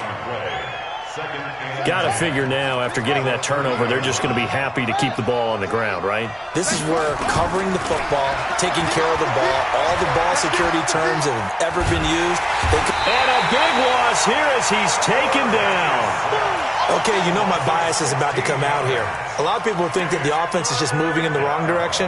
Got to figure now, after getting that turnover, they're just going to be happy to keep the ball on the ground, right? This is where covering the football, taking care of the ball, all the ball security terms that have ever been used. And a big loss here as he's taken down. Okay, you know my bias is about to come out here. A lot of people think that the offense is just moving in the wrong direction.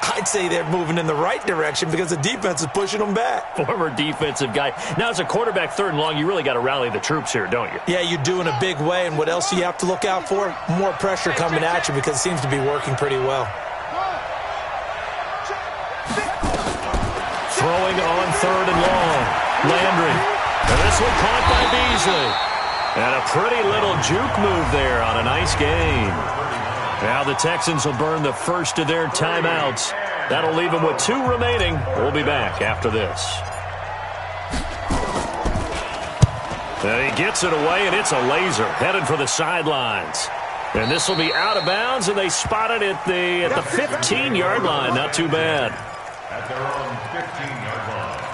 I'd say they're moving in the right direction because the defense is pushing them back. Former defensive guy. Now, as a quarterback, 3rd and long, you really got to rally the troops here, don't you? Yeah, you do in a big way. And what else do you have to look out for? More pressure coming at you because it seems to be working pretty well. Throwing on 3rd and long. Landry. And this one caught by Beasley. And a pretty little juke move there on a nice gain. Now the Texans will burn the first of their timeouts. That'll leave them with 2 remaining. We'll be back after this. And he gets it away, and it's a laser headed for the sidelines. And this will be out of bounds, and they spot it at the 15-yard line. Not too bad. At their own 15-yard line.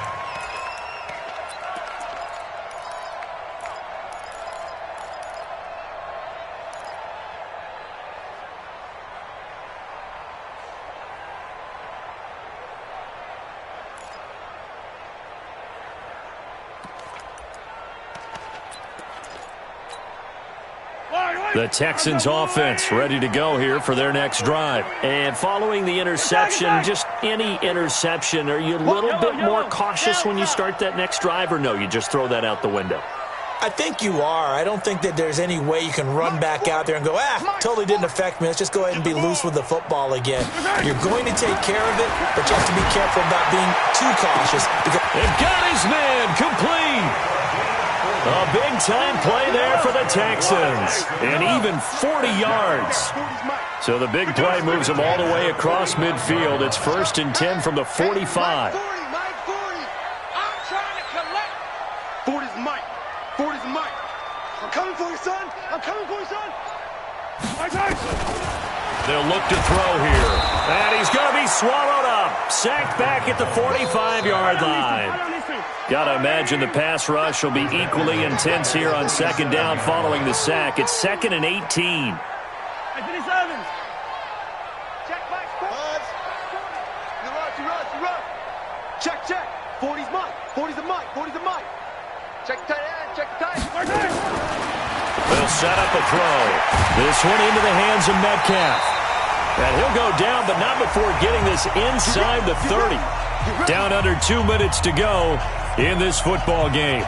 The Texans offense ready to go here for their next drive. And following the interception, just any interception, are you a little bit more cautious when you start that next drive, or no, you just throw that out the window? I think you are. I don't think that there's any way you can run back out there and go, totally didn't affect me. Let's just go ahead and be loose with the football again. You're going to take care of it, but you have to be careful about being too cautious. They've got his man complete. A big-time play there for the Texans. And even 40 yards. So the big play moves them all the way across midfield. It's 1st and 10 from the 45. 40's Mike. 40's Mike. I'm coming for you, son. I'm coming for you, son. They'll look to throw here. And he's going to be swallowed up. Sacked back at the 45-yard line. Got to imagine the pass rush will be equally intense here on 2nd down following the sack. It's 2nd and 18. Check, Mike. You run. Check. 40's Mike. 40's the Mike. 40's the Mike. Check tight end. Check tight. They'll set up a throw. This one into the hands of Metcalf. And he'll go down, but not before getting this inside the 30. Down under 2 minutes to go in this football game.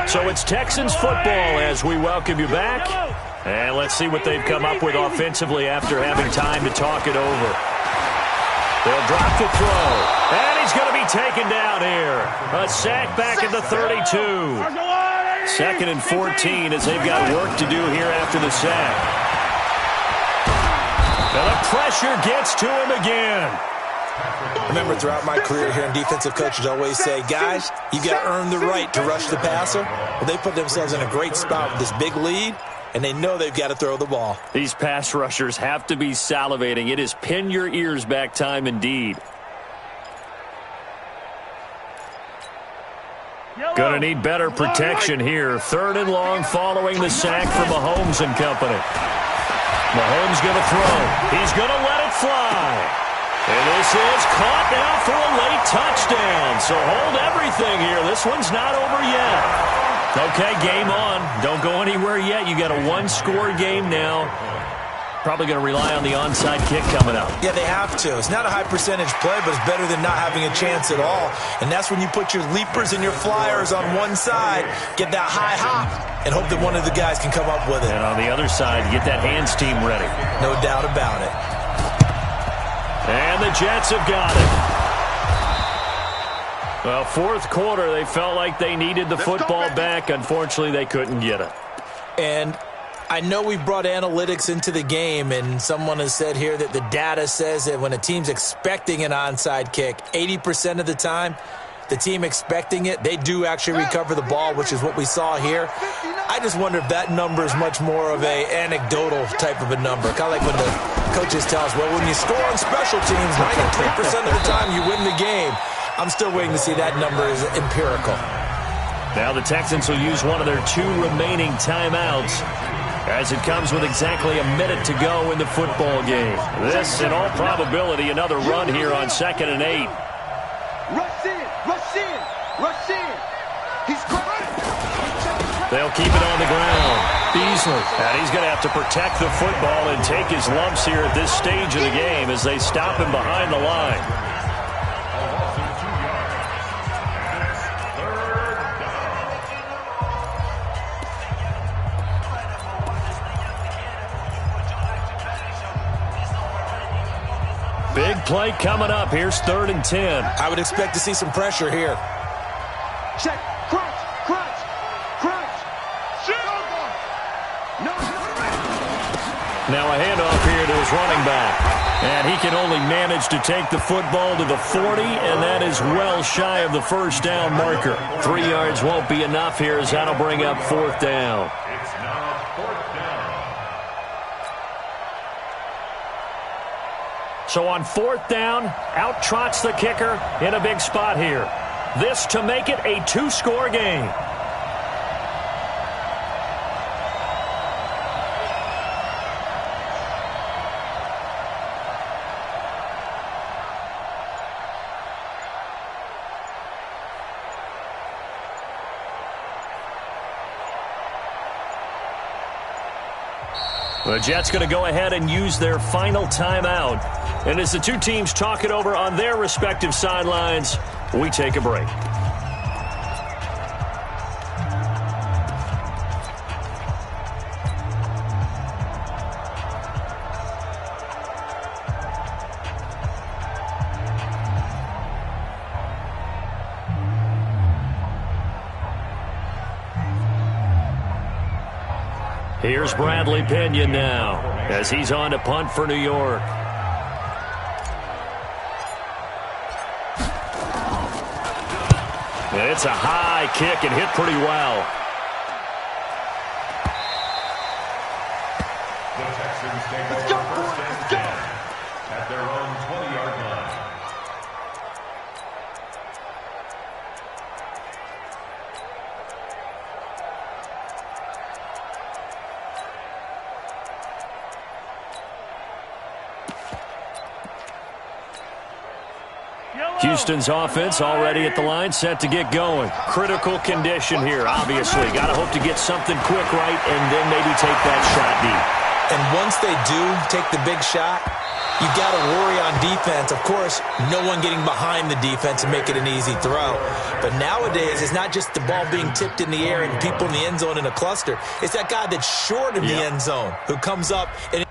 So it's Texans football as we welcome you back. And let's see what they've come up with offensively after having time to talk it over. They'll drop the throw. And he's going to be taken down here. A sack back at the 32. 2nd and 14 as they've got work to do here after the sack. And the pressure gets to him again. Remember, throughout my career here, defensive coaches always say, guys, you got to earn the right to rush the passer. Well, they put themselves in a great spot with this big lead, and they know they've got to throw the ball. These pass rushers have to be salivating. It is pin your ears back time indeed. Going to need better protection here. 3rd and long following the sack from Mahomes and company. Mahomes going to throw. He's going to let it fly. And this is caught now for a late touchdown. So hold everything here. This one's not over yet. Okay, game on. Don't go anywhere yet. You got a 1-score game now. Probably going to rely on the onside kick coming up. Yeah, they have to. It's not a high percentage play, but it's better than not having a chance at all. And that's when you put your leapers and your flyers on one side, get that high hop, and hope that one of the guys can come up with it. And on the other side, get that hands team ready. No doubt about it. And the Jets have got it. Well, 4th quarter, they felt like they needed the football back. Unfortunately, they couldn't get it. And I know we brought analytics into the game, and someone has said here that the data says that when a team's expecting an onside kick, 80% of the time, the team expecting it, they do actually recover the ball, which is what we saw here. I just wonder if that number is much more of a anecdotal type of a number. Kind of like when the coaches tell us, well, when you score on special teams, 93% of the time you win the game. I'm still waiting to see that number is empirical. Now the Texans will use one of their 2 remaining timeouts as it comes with exactly a minute to go in the football game. This, in all probability, another run here on 2nd and 8. Rush in. He's great. They'll keep it on the ground. Beasley. And he's going to have to protect the football and take his lumps here at this stage of the game as they stop him behind the line. Big play coming up. Here's 3rd and 10. I would expect to see some pressure here. Check. Crunch. Now a handoff here to his running back. And he can only manage to take the football to the 40, and that is well shy of the 1st down marker. 3 yards won't be enough here as that'll bring up 4th down. It's now 4th down. So on 4th down, out trots the kicker in a big spot here. This to make it a 2-score game. The Jets going to go ahead and use their final timeout. And as the two teams talk it over on their respective sidelines, we take a break. Here's Bradley Pinion now as he's on to punt for New York. And it's a high kick and hit pretty well. The Texans take over first and 10 at their own 20-yard line. Houston's offense already at the line, set to get going. Critical condition here, obviously. Got to hope to get something quick right and then maybe take that shot deep. And once they do take the big shot, you got to worry on defense. Of course, no one getting behind the defense and make it an easy throw. But nowadays, it's not just the ball being tipped in the air and people in the end zone in a cluster. It's that guy that's short of the end zone who comes up and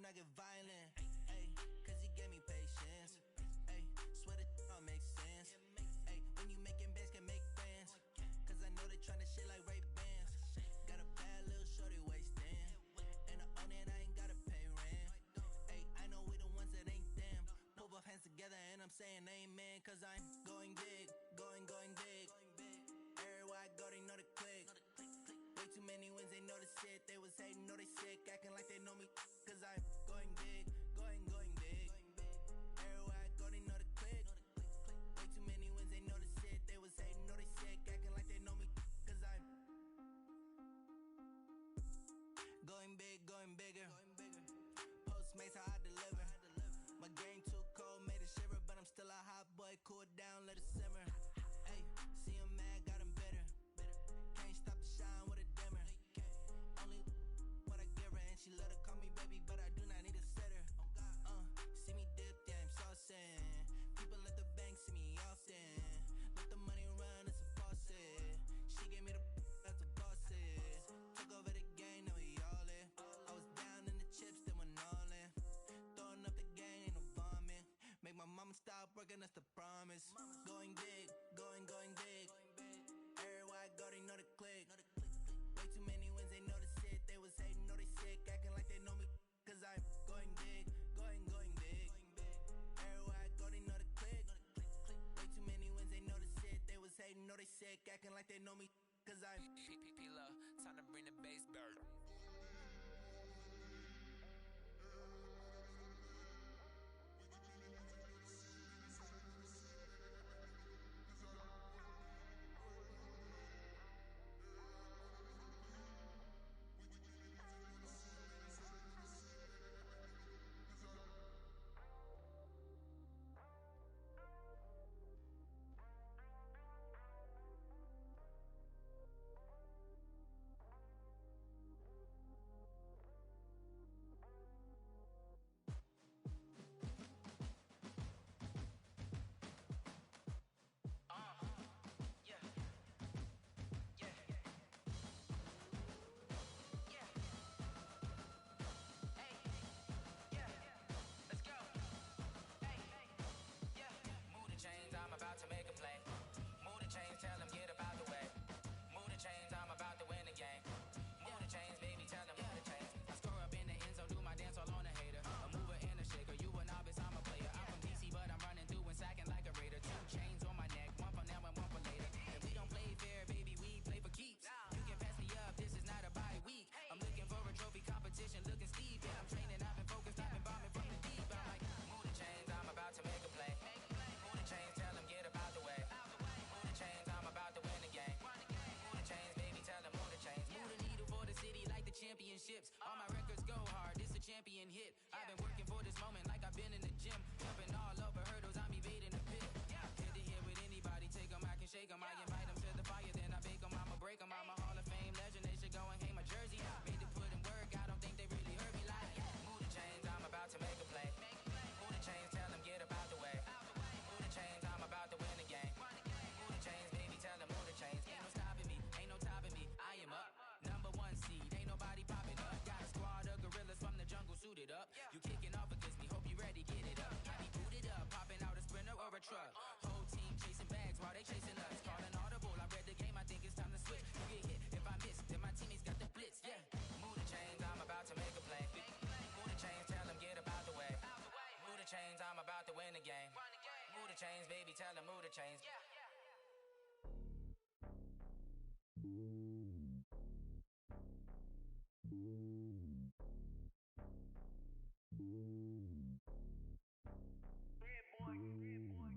not get violent, ayy, cause he gave me patience, ayy, swear that don't make tryna shit like Ray-Bans. Got a bad little shorty wasting. And I own it, I ain't gotta pay rent. Hey, I know we the ones that ain't them. Put both hands together and I'm saying amen. Cause I'm going big, going big. Everywhere I go, they know the click. Way too many wins, they know the shit. They was hating, know they sick, acting like they know me. Cause I'm going big, going big. Everywhere I go, they know the click. Way too many wins, they know the shit. They was hating, know they sick, acting like they know me. Cause I'm going big, going bigger. Postmates, how I deliver. My game too cold, made it shiver. But I'm still a hot boy, cool it down, let it simmer. Hey, see him mad, got him bitter. Can't stop the shine with a dimmer. Only what I give her, and she let her call me baby, but I do not need a sitter. See me dip, yeah, I'm saucing. People at the bank see me often. Let the money run, it's a faucet. She gave me the that's a faucet. Took over the game, now we all in. I was down in the chips, then went all in. Throwing up the gang, ain't no vomit. Make my mama stop working, that's the promise. Going big, going big. Everywhere I go, they know the click. Way too many wins, they know the shit. They was hating, know they sick, acting like they know me. Cause I'm going big, going big. Everywhere I go, they know the click. Way too many wins, they know the shit. They was hating, know they sick, acting like they know me. Cause I'm P-P-P-Love, time to bring the bass bird. All my records go hard, this a champion hit. I've been working for this moment like I've been in the gym. Jumping all over hurdles, I'm evading the pit. Head to head with anybody, take them, I can shake them. I invite them to the fire, then I bake them, I'ma break them. I'm a Hall of Fame legend, they should go and hang my jersey. Made to put in work, I don't think they really heard me like. Move the chains, I'm about to make a play. Move the chains, tell them get about the way. Move the chains, I'm about to win the game. Move the chains, baby, tell them move the chains. Ain't no stopping me, ain't no topping me, I am up. Number one seed, ain't nobody popping up. Got a squad of gorillas from the jungle suited up. You kicking off against me, hope you ready, get it up. I be booted up, popping out a Sprinter or a truck. Whole team chasing bags while they chasing us. Calling audible, I read the game, I think it's time to switch. You get hit, if I miss, then my teammates got the blitz, yeah. Move the chains, I'm about to make a play. Move the chains, tell them get about the way. Move the chains, I'm about to win the game. Move the chains, baby, tell them move the chains.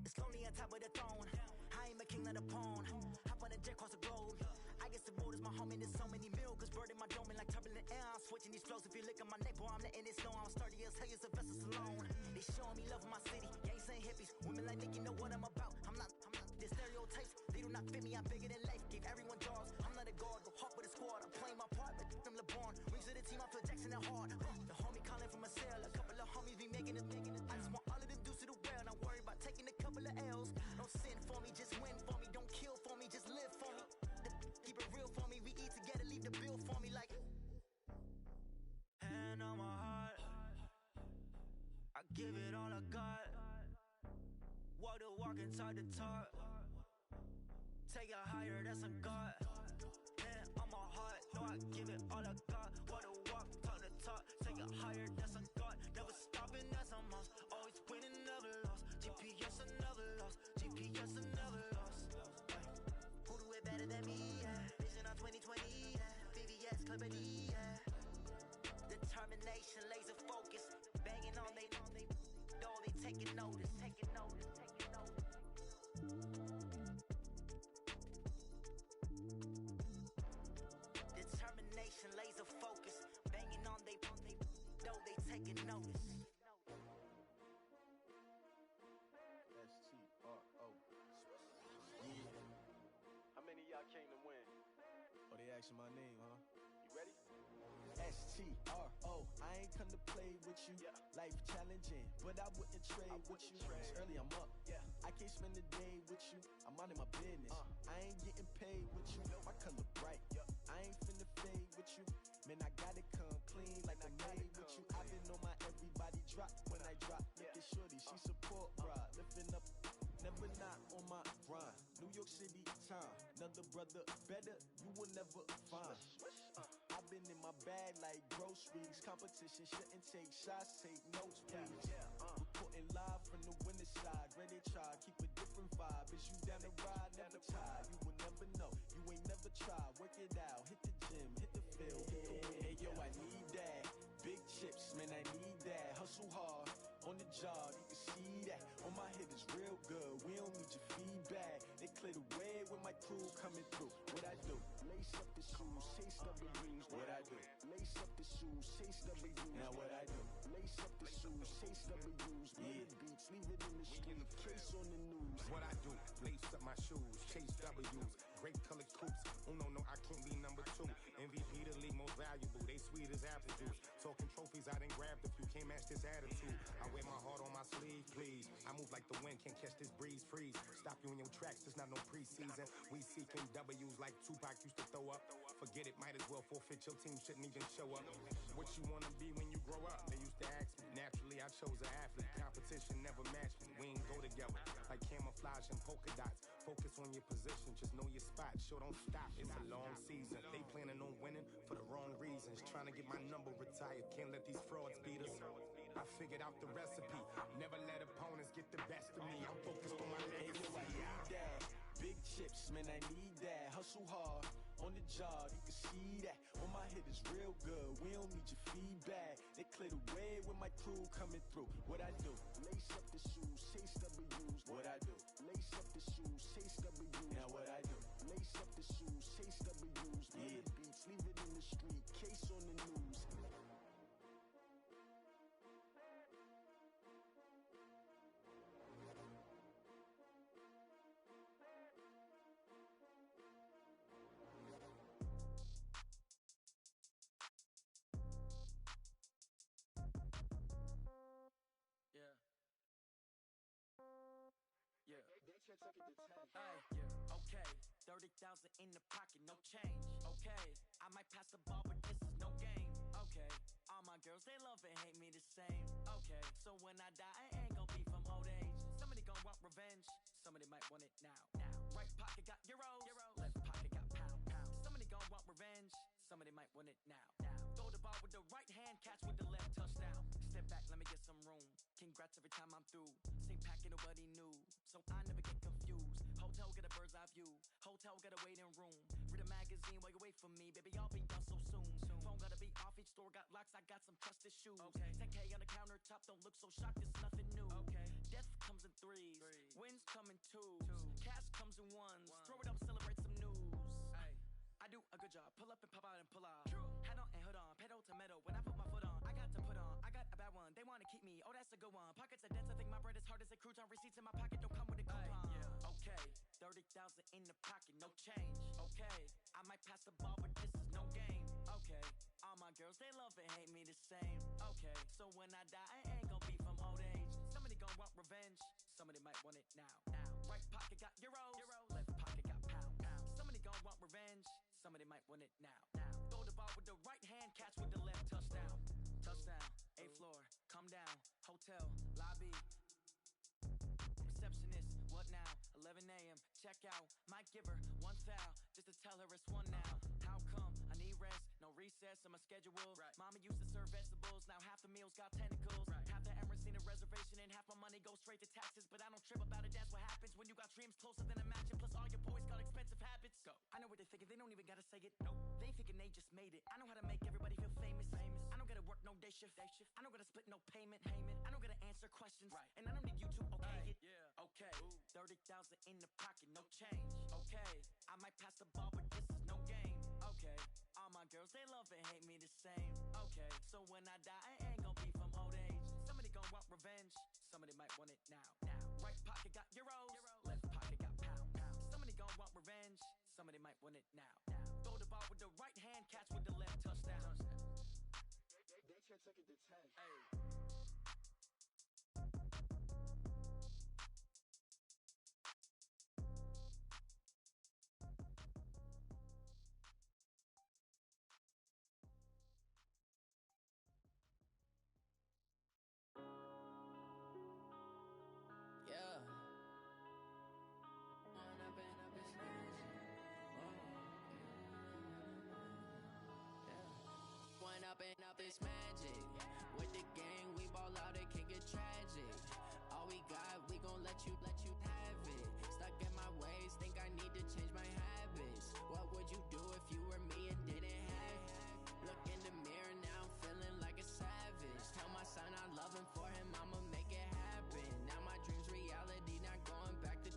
It's lonely on top of the throne. I am a king, not a pawn. Hop on a jet across the globe. I guess the road is my home and there's so many milkers burning my dome like turbulent air. I'm switching these flows. If you look at my neck, boy, I'm letting it snow. I'm sturdy as hell, as a vessel alone. They showing me love in my city. Gangs and hippies, women like Nick, you know what I'm about. I'm not the stereotypes. They do not fit me. I'm bigger than life. Gave everyone jaws. I'm not a guard. Go hawk with a squad. I'm playing my part like them LeBron. Rings to the team. I feel Jackson and hard. The homie calling from a cell. A couple of homies be making it. I just want all of them dudes to the well. Not worry about taking a couple of L's. Don't sin for me, just win for me. Don't kill for me, just live for me. Keep it real for me. We eat together, leave the bill for me like. Hand on my heart, I give it all I got. Walk the walk and talk the talk. Take it higher, that's a God. better than me, yeah. Vision on 2020, yeah. VVS, Clippity, yeah. Determination, laser focus. Banging on they door, they taking notice. Determination, laser focus. Banging on they door, they taking notice. STRO. Yeah. How many of y'all came to win? Oh, they asking my name, huh? You ready? STRO. I ain't come to play with you. Yeah. Life challenging, but I wouldn't trade with you. It's early, I'm up. Yeah. I can't spend the day with you. I'm out in my business. I ain't getting paid with you. My color bright. Yeah. I ain't finna fade with you. Man, I gotta come clean like I made with you. I've been on my everybody drop when I drop. Look at shorty, she support, bruh. Lifting up. Never not on my grind. New York City time. Another brother better, you will never find. I've been in my bag like groceries. Competition shouldn't take shots, take notes, please. Reporting live from the winning side. Ready to try, keep a different vibe. Is you down the ride, never tired. You will never know, you ain't never tried. Work it out, hit the gym, hit the field, hit the win. Hey yo, I need that. Big chips, man, I need that. Hustle hard, on the job, you can see that. On my head is real good, we don't need your feedback. They clear the way with my crew coming through. What I do? Lace up the shoes, chase W's. What I do? Lace up the shoes, chase W's. Now what I do? Lace up the shoes, chase W's. Yeah. Beats, leave it in the street, case on the news. What I do? Lace up my shoes, chase W's. Great colored coops. Oh no, I can't be number 2. MVP the league most valuable. They sweet as apple juice. Talking trophies, I done grabbed a few. Can't match this attitude. I wear my heart on my sleeve, please. I move like the wind, can't catch this breeze, freeze. Stop you in your tracks, there's not no preseason. We seeking W's like Tupac used to throw up. Forget it, might as well forfeit. Your team shouldn't even show up. What you wanna be when you grow up? They used to ask me. Naturally, I chose an athlete. Competition never matched me. We ain't go together like camouflage and polka dots. Focus on your position, just know your spot. Sure, don't stop. It's a long season. They planning on winning for the wrong reasons. Trying to get my number retired. Can't let these frauds beat us. I figured out the recipe. Never let opponents get the best of me. I'm focused on my legacy. Hey, yo, I need that. Big chips, man, I need that. Hustle hard, on the job, you can see that. On my head is real good, we don't need your feedback. They clear the way with my crew coming through. What I do? Lace up the shoes, chase W's. What I do? Lace up the shoes, chase W's. Now what I do? Lace up the shoes, chase W's. Yeah. Beats, leave it in the street, case on the news. Yeah. Yeah. Okay. 30,000 in the pocket, no change. Okay. I might pass the ball, but this is no game. Okay. All my girls, they love and hate me the same. Okay. So when I die, I ain't gon' be from old age. Somebody gon' want revenge. Somebody might want it now. Right pocket got euros. Left pocket got pound. Somebody gon' want revenge. Somebody might want it now. Throw the ball with the right hand, catch with the left, touchdown. Step back, let me get some room. Congrats every time I'm through. Same packet, nobody knew. So I never get confused. Hotel get a bird's eye view. Hotel get a waiting room. Read a magazine while you wait for me. Baby, I'll be done so soon. Phone gotta be off, each store got locks. I got some trusted shoes. 10K on the countertop, don't look so shocked, it's nothing new. Death comes in threes. Wins come in twos. Cash comes in ones. Throw it up, celebrate some news. I do a good job. Pull up and pop out and pull out. Head on and hood on. Pedal to metal. When I put my foot on, I got to put on. I got a bad one. They want to keep me. Oh, that's a good one. Pockets are dense. I think my bread is hard as a crouton. Receipts in my pocket don't come with a coupon. Okay. 30,000 in the pocket. No change. Okay. I might pass the ball, but this is no game. Okay. All my girls, they love and hate me the same. Okay. So when I die, I ain't gonna be from old age. Somebody gon' want revenge. Somebody might want it now. Right pocket got euros. Left pocket got pound. Somebody gon' want revenge. Somebody might want it now. Throw the ball with the right hand, catch with the left, touchdown. Touchdown, 8th floor, come down, hotel, lobby. Receptionist, what now? 11 a.m., check out. Might give her one foul, just to tell her it's one now. How come? I need rest, no recess in my schedule. Mama used to serve vegetables, now half the meals got tentacles. Half the Emirates need a reservation and half my money goes straight to taxes. But I don't trip about it, that's what happens when you got dreams closer than a match. And plus all your boys got expensive habits. go. I know what they're thinking, they don't even gotta say it. Nope. They thinking they just made it. I know how to make everybody feel famous. I don't gotta work no day shift. I don't gotta split no payment. I don't gotta answer questions. Right. And I don't need you to okay it. Yeah. Okay. 30,000 in the pocket, no change. Okay. I might pass the ball, but this is no game. Okay. All my girls, they love and hate me the same. Okay. So when I die, I ain't gonna be from old age. Somebody gonna want revenge. Somebody might want it now. Right pocket got euros. Left pocket got pounds. Somebody gon' want revenge. Somebody might want it now. Throw the ball with the right hand, catch with the left, touchdown. They can't take it to 10. Hey. Yeah. One up and up is magic. With the gang, we ball out, it can get tragic. All we got, we gon' let you have it. Stuck in my ways, think I need to change my habits. What would you do if you were me and didn't have it? Look in the mirror, now I'm feeling like a savage. Tell my son I love him, for him I'ma make it happen. Now my dream's reality, not going back to.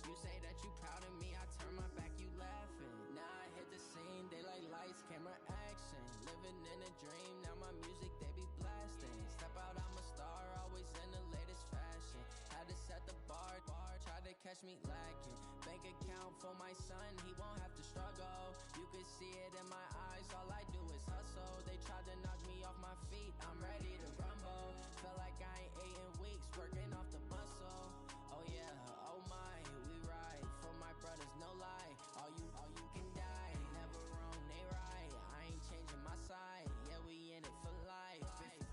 You say that you proud of me, I turn my back, you laughing. Now I hit the scene, they like lights, camera, action. Living in a dream, now my music, they be blasting. Step out, I'm a star, always in the latest fashion. Had to set the bar, try to catch me lacking. Bank account for my son, he won't have to struggle. You can see it in my eyes, all I do is hustle. They tried to knock me off my feet, I'm ready to rumble. Felt like I ain't ate in weeks, working off the muscle. Oh yeah, oh my, we ride for my brothers, no lie. All you can die, never wrong, they right. I ain't changing my side, yeah, we in it for life.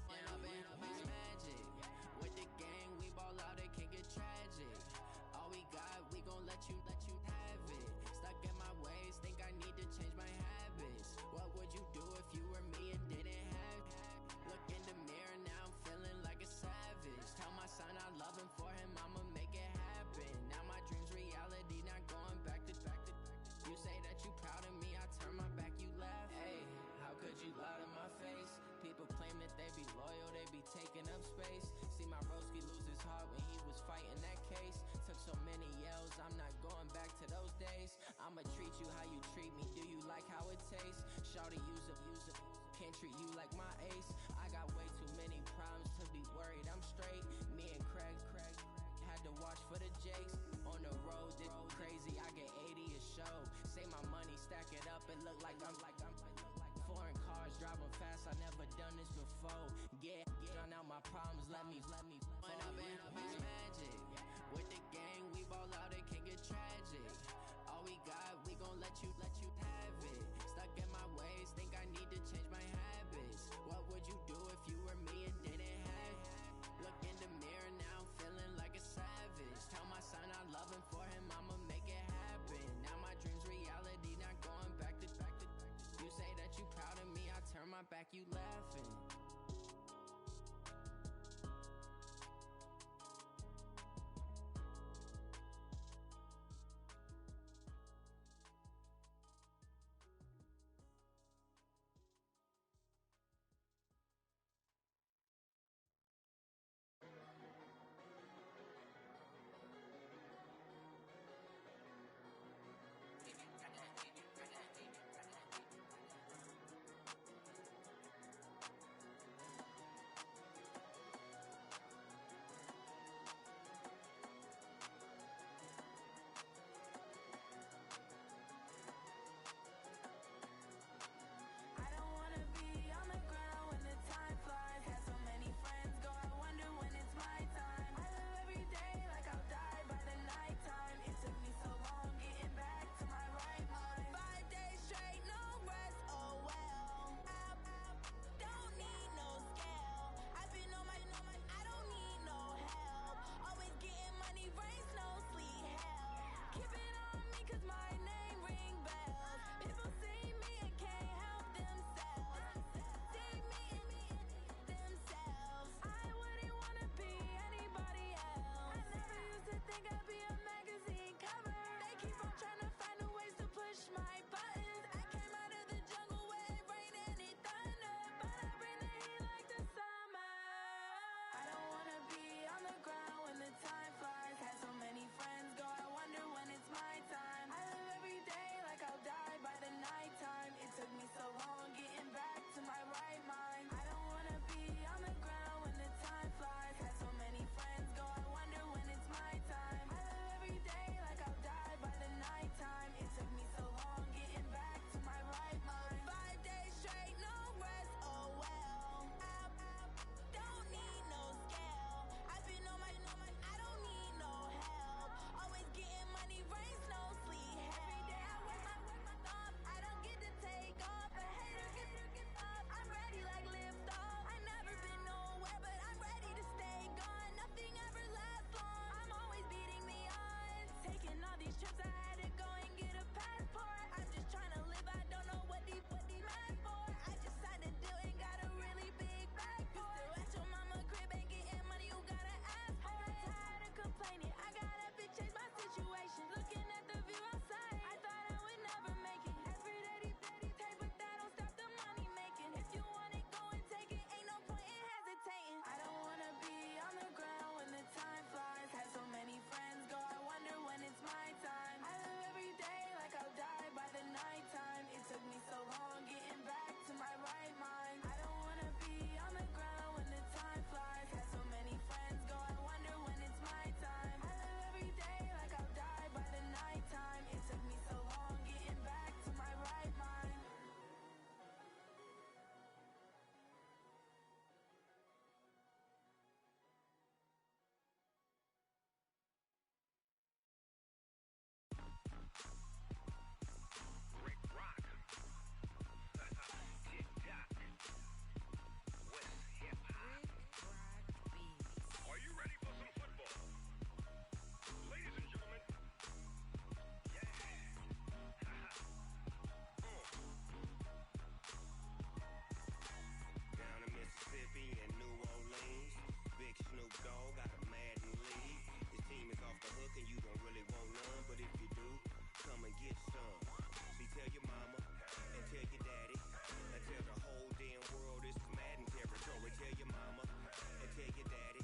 When up and up is magic. With the gang, we ball out, it can get tragic. All we got, we gon' let you have it. Stuck in my ways, think I need to change my habits. What would you do if you were me and didn't have it? Look in the mirror, now I'm feeling like a savage. Tell my son I love him, for him I'ma make it happen. Now my dream's reality, not going back to. You say that you proud of me, I turn my back, you laugh. Hey, how could you lie to my face? People claim that they be loyal, they be taking up space. See my broski lose his heart when he was fighting that case. Took so many yells, I'm not going back to those days. I'ma treat you how you treat me, do you like how it tastes? Shawty, use it, can't treat you like my ace. I got way too many problems to be worried, I'm straight. Me and Craig had to watch for the Jakes. On the road, this crazy, I get 80 a show. Say my money, stack it up, and look like I'm foreign cars, driving fast, I never done this before. Yeah, drown out my problems, let me When up and up is magic. With the gang, we ball out, it can get tragic. All we got, we gon' let you have it. Stuck in my ways, think I need to change my habits. What would you do if you were me and didn't have it? Look in the mirror, now I'm feeling like a savage. Tell my son I love him, for him I'ma make it happen. Now my dream's reality, not going back to. You say that you proud of me, I turn my back, you laughing. hook and you don't really want none. But if you do, come and get some. See, tell your mama and tell your daddy and tell the whole damn world this is Madden territory. Tell your mama and tell your daddy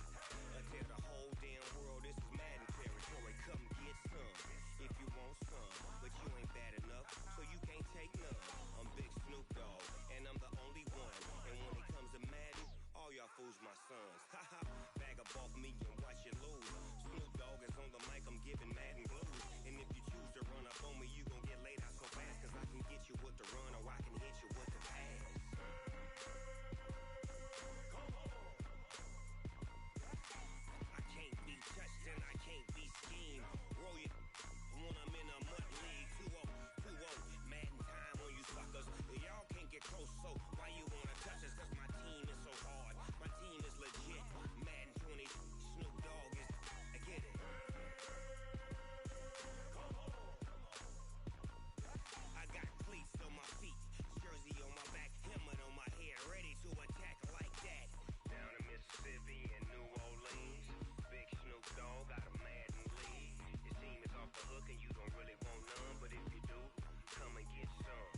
and tell the whole damn world this is Madden territory. Come get some if you want some, but you ain't bad enough, so you can't take none. I'm Big Snoop Dogg, and I'm the only one. And when it comes to Madden, all y'all fools my sons. Haha, bag up off me and watch you lose. Snoop Dogg is on the mic, I'm giving Madden blues. And if you choose to run up on me, you gon' get laid out so fast, cause I can get you with the run or I can hit you with the pass. I can't be touched and I can't be schemed. Roll you when I'm in a mud league. 2-0, 2-0, Madden time on you suckers. Y'all can't get close, so why you wanna touch us? Cause my team is so hard, my team is legit. Madden 20, Snoop Dogg is, I get it. I got cleats on my feet, jersey on my back, helmet on my head, ready to attack like that. Down in Mississippi and New Orleans, Big Snoop Dogg got a Madden league. Your team is off the hook and you don't really want none, but if you do, come and get some.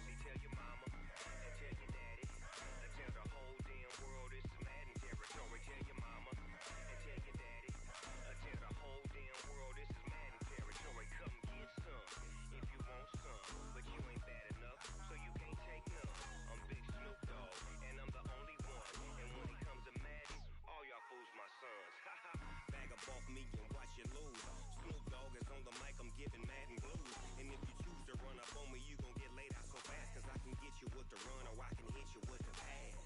See, tell your mama and tell your daddy and tell the whole damn world this is Madden territory. Tell your mama and tell your daddy and tell the whole damn world this is Madden territory. Come get some if you want some, but you ain't bad enough, so you can't take none. I'm Big Snoop Dogg, and I'm the only one. And when it comes to Madden, all y'all fools my sons. Haha, bag up off me and watch you lose. Snoop Dogg is on the mic, I'm giving Madden blues. And if you choose to run up on me, you gon' get laid out so fast, cause I can get you with the run or I can hit you with the pass.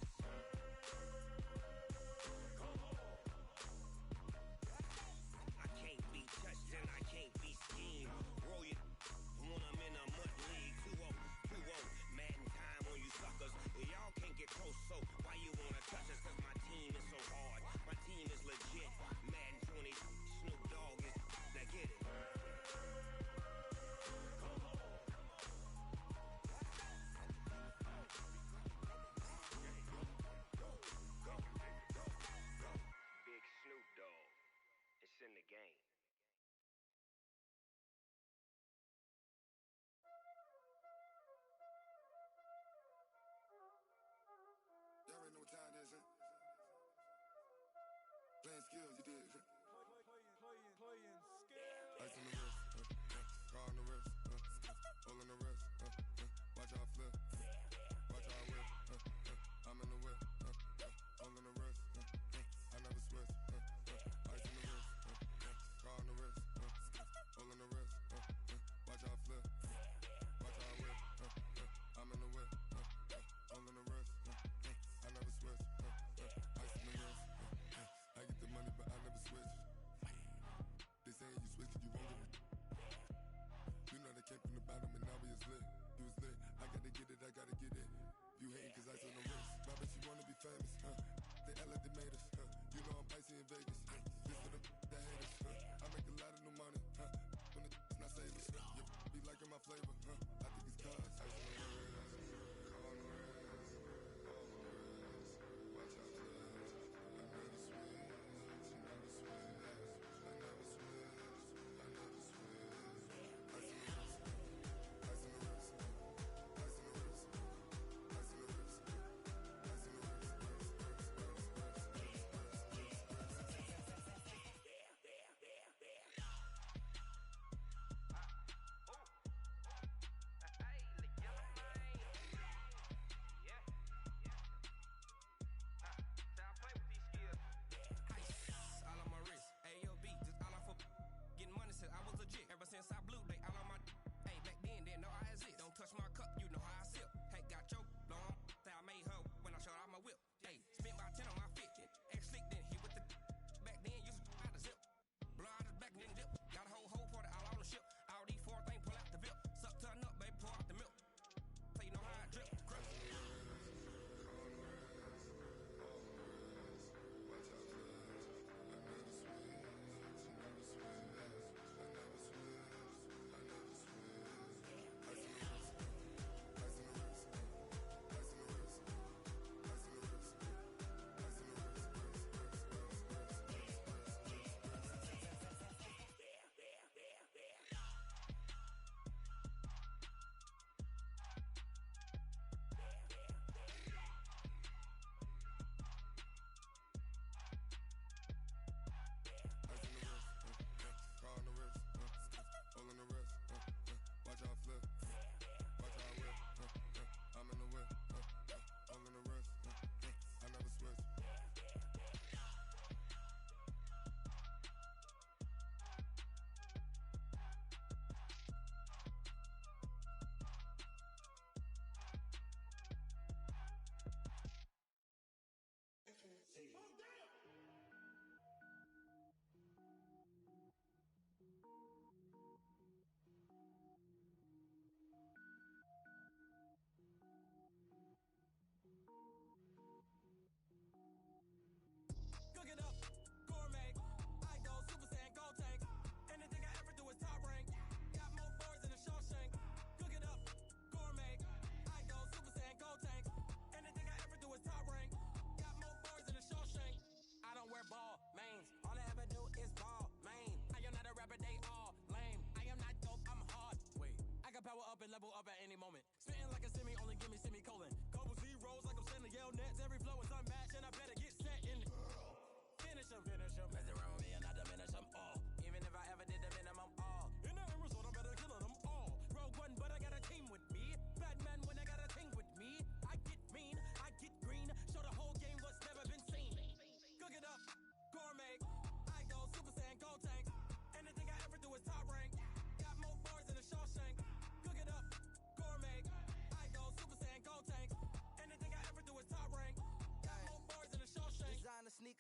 I can't be touched and I can't be schemed. Roll you when I'm in a mud league. 2-0, 2-0, Madden time on you suckers. Y'all can't get close, so why you wanna touch us? Cause my team is so hard, my team is legit. Madden 20, Snoop Dogg is, now get it. Big Snoop Dogg, it's in the game. Y'all already know what time it is, huh? Playing skills, you did. Playing skills. Ice on the wrist, car on the wrist, hole in the wrist, watch how I flip, watch how I whip, I'm in the whip, hole in the wrist, I never switch, ice on the wrist, car on the wrist, hole in the wrist, watch how I flip, watch how I whip, I'm in the whip, hole in the wrist, I never switch, ice on the wrist, I get the money but I never switch. They saying you switch it, you won't get it. You know they came from the bottom and now we is lit. You was lit, I gotta get it, I gotta get it. You hating cause ice on the wrist. My bitch, you wanna be famous, huh? They act like they made us, huh? You know I'm icy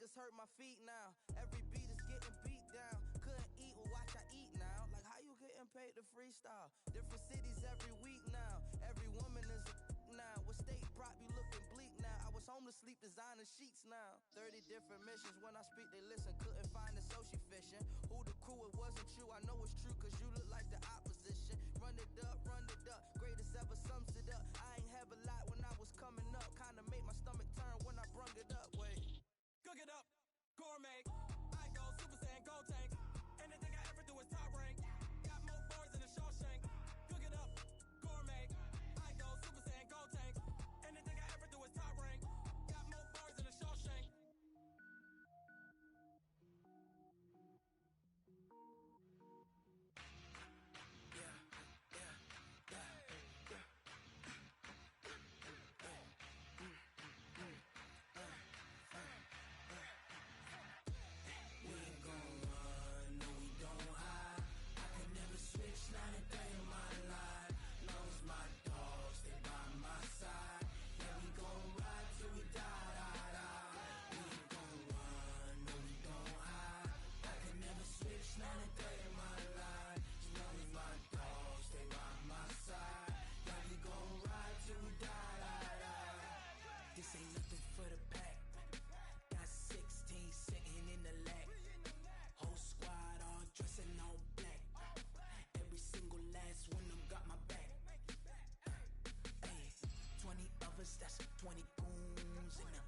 sneakers hurt my feet now. Every beat is getting beat down. Couldn't eat, well watch I eat now. Like how you getting paid to freestyle? Different cities every week now. Every woman is a now. With state prop you looking bleak now. I was home to sleep designer sheets now. 30 different missions. When I speak they listen. Couldn't find the social fishing. Who the crew, it wasn't you. I know it's true cause you look like the opposition. Run it up, greatest ever sums it up. I ain't have a lot when I was coming up. Kinda made my stomach turn when I brung it up. Wait. Cook it up, gourmet. I go Super Saiyan, gold tank. Anything I ever do is top rank. Got more boys than a Shawshank. Cook it up, gourmet. I go Super Saiyan, gold tank. Anything I ever do is top rank. Got more boys than a Shawshank. This ain't nothing for the pack. Got 16 sitting in the lag. Whole squad all dressing all black. Every single last one of them got my back. Hey, 20 of us, that's 20 goons in the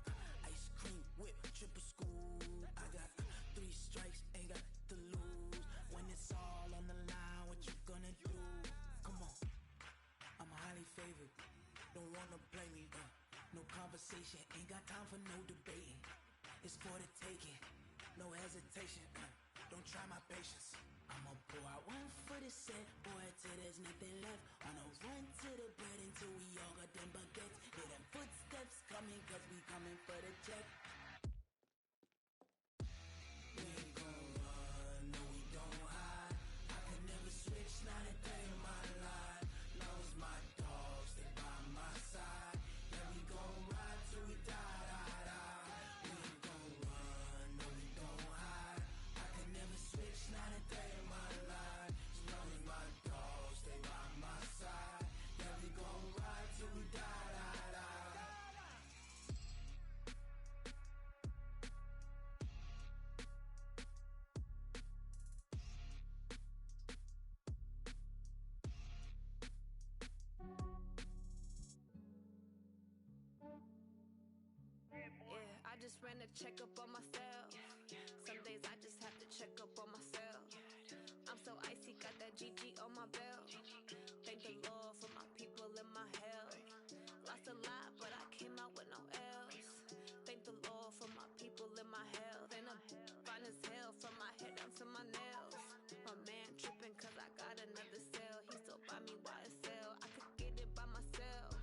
ice cream whip, triple school. I got 3 strikes, ain't got to lose. When it's all on the line, what you gonna do? Come on, I'm highly favored. Don't wanna play me, no conversation, ain't got time for no debating. It's for the taking, no hesitation. Don't try my patience. I'ma pour out one for the set, boy, till there's nothing left. On a run to the bread until we all got them baguettes. Hear them footsteps coming, cause we coming for the check. We ain't gon' run, no we don't hide. I could never switch, not a day in my life. Long as my dogs, they by my side. Yeah, we gon' ride till we die, die, die. We ain't gon' run, no we don't hide. I could never switch, not a day in my life. As long as my dogs, they by my side. Yeah, we gon' ride till we die, die, die. Yeah, I just ran a checkup on myself. Some days I just have to check up on myself. I'm so icy, got that GG on my belt. Thank the Lord for my people and my health. Lost a lot, but I came out with no L's. Thank the Lord for my people and my health. And I'm fine as hell from my head down to my nails. My man tripping cause I got another cell. He still buy me YSL. I could get it by myself.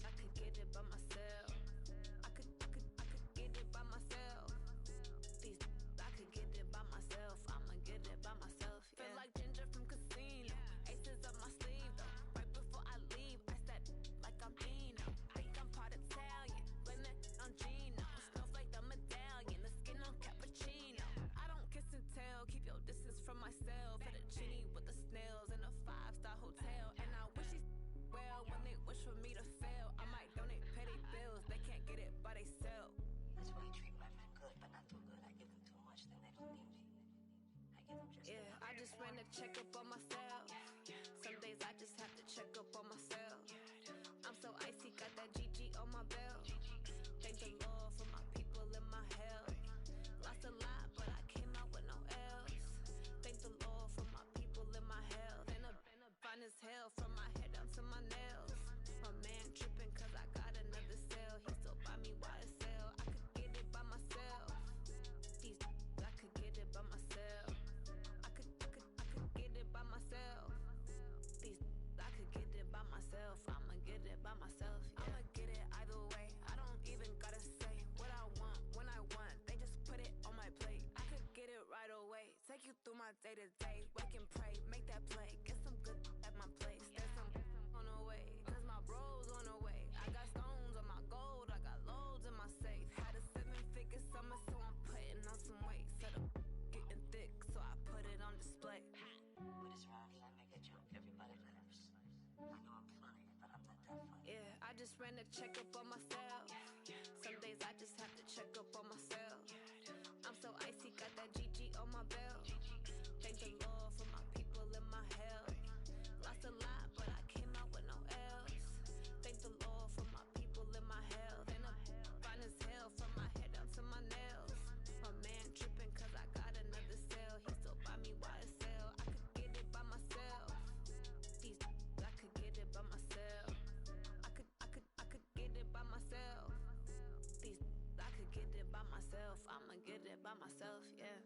I could get it by myself. I could get it by myself. I could get it by myself. I'ma get it by myself. Yeah. Feel like Ginger from Casino. Aces up my sleeve though. Right before I leave, I said like I'm Dino. Think I'm part Italian. Blame that on Gino. Smells like the medallion. The skin on cappuccino. I don't kiss and tell. Keep your distance from myself. Fettuccine with the snails in a 5-star hotel. And I wish he well when they wish for me to fail. I might donate, pay their bills. They can't get it by themselves. That's why you treat my friend good, but not too good. I give them too much, then they don't need me. I give them just Yeah, I just ran a checkup on myself. Some days I just have to check up on myself. I'm so icy, got that GG on my belt. Thank the Lord for my people and my health. Lost a lot, but I came out with no L's. Thank the Lord for my people and my health. And I'm fine as hell from my head down to my nails. My man tripping cause I got another cell. He still buy me YSL. I could get it by myself. I could get it by myself. I could get it by myself. I could get it by myself. I'ma get it by myself. Yeah. I'ma get it either way. I don't even gotta say what I want when I want. They just put it on my plate. I could get it right away. Take you through my day to day. Wake and pray, make that play. Get some good at my place. There's some on the way, cause my bros on the way. I got stones on my gold. I got loads in my safe. Had a 7-figure just ran a checkup on myself. Some days I just have to check up on myself. I'm so icy, got that GG on my belt. Thank the Lord for my people and my health. Lost a lot, but I came out with no L's. Thank the Lord for my people and my health. And I'm fine as hell from my head down to my nails. My man tripping cause I got another cell. He still buy me YSL. I could get it by myself. I could get it by myself. I could get it by myself. I could get it by myself. I'ma get it by myself, yeah.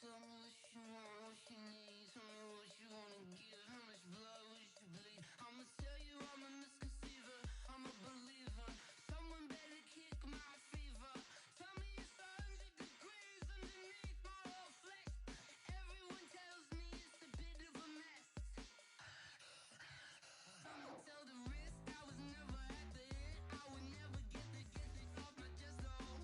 Tell me what you want, what you need. Tell me what you wanna give. How much blood would you bleed? I'ma tell you I'm a misconceiver. I'm a believer. Someone better kick my fever. Tell me it's 100 degrees underneath my whole flesh. Everyone tells me it's a bit of a mess. I'ma tell the risk I was never at the hit. I would never get this off my chest though.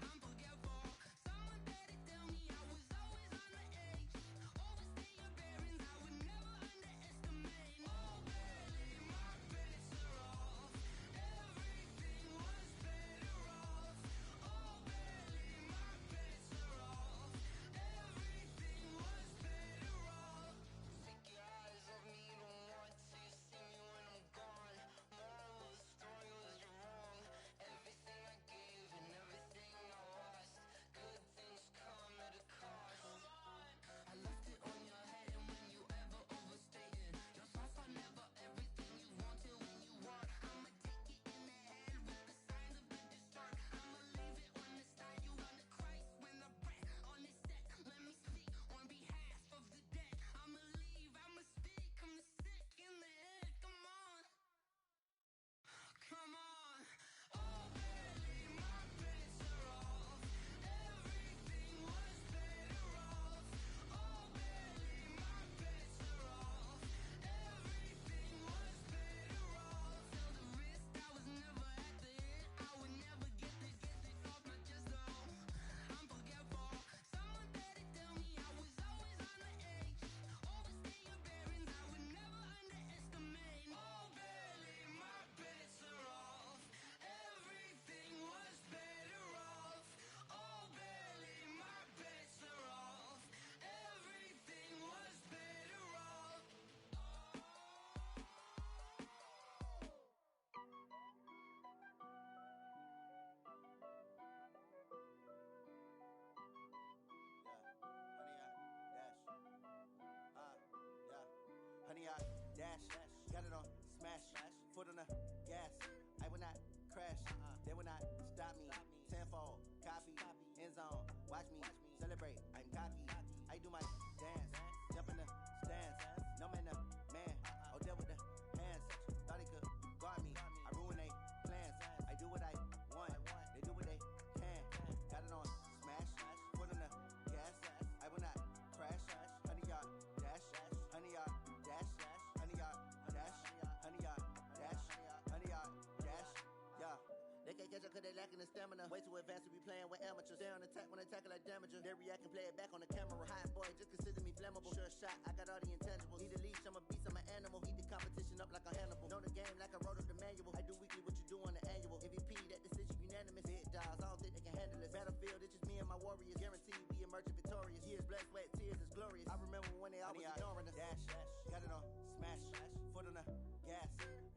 I'm forgetful. Someone better tell me I was always on the edge. Overstay your bearings, I would never underestimate. Oh barely, my bets are off. Everything was better off. Oh barely, my bets are off. Everything was better off. Take your eyes off me, you don't want to see me when I'm gone. Moral of the story was you're wrong. Everything I gave and everything I lost. Good things come at a cost. I left it on your head, and when you ever overstated, your thoughts are never everything you wanted when you want. I'ma take it in the head with the signs of the distort. I'ma leave it on the side. You want to Christ when I breath on this set. Let me speak on behalf of the dead. I'ma leave, I'ma speak. I'm the sick in the head. Come on. Come on. Oh, barely, my bets are off. Everything was better off. Oh, barely, my bets are off. Everything was better off. Tell the risk I was never at the hit. I would never get this off my chest though. I'm forgetful. Someone better tell me I was always on the edge. Overstay your bearings, I would never underestimate. Oh, barely, my bets are off. Everything was better off. Oh, barely, my bets are off. Everything was better off. Honey, I dash, got it on smash, foot on the gas. I will not crash, they will not stop me. Tenfold, copy, end zone, watch me celebrate. I'm cocky, I do my dance, jump in the stands. No man, the man, oh there with the hands. Thought he could guard me, I ruin they plans. I do what I want, they do what they can. Got it on smash, foot on the gas. I will not crash, honey, y'all dash, honey, y'all dash, honey, y'all dash, honey, y'all dash, honey, y'all dash, yeah. They can't catch up cause they lacking the stamina. Way too advanced to be playing with amateurs. Stay on attack when they tackle like damager. They react and play it back on the camera. Hot boy, just consider me flammable. Sure shot, I got all the intangibles. Need a leash, I'm a beast, I'm an animal. Heat the competition up like a Hannibal. Know the game like I wrote up the manual. I do weekly what you do on the annual. MVP, that decision unanimous. Big dogs, I don't think they can handle it. Battlefield, it's just me and my warriors. Guaranteed we emerge victorious. Years, blood, sweat, tears, is glorious. I remember when they always ignoring us. Dash, got it on smash, foot on the gas.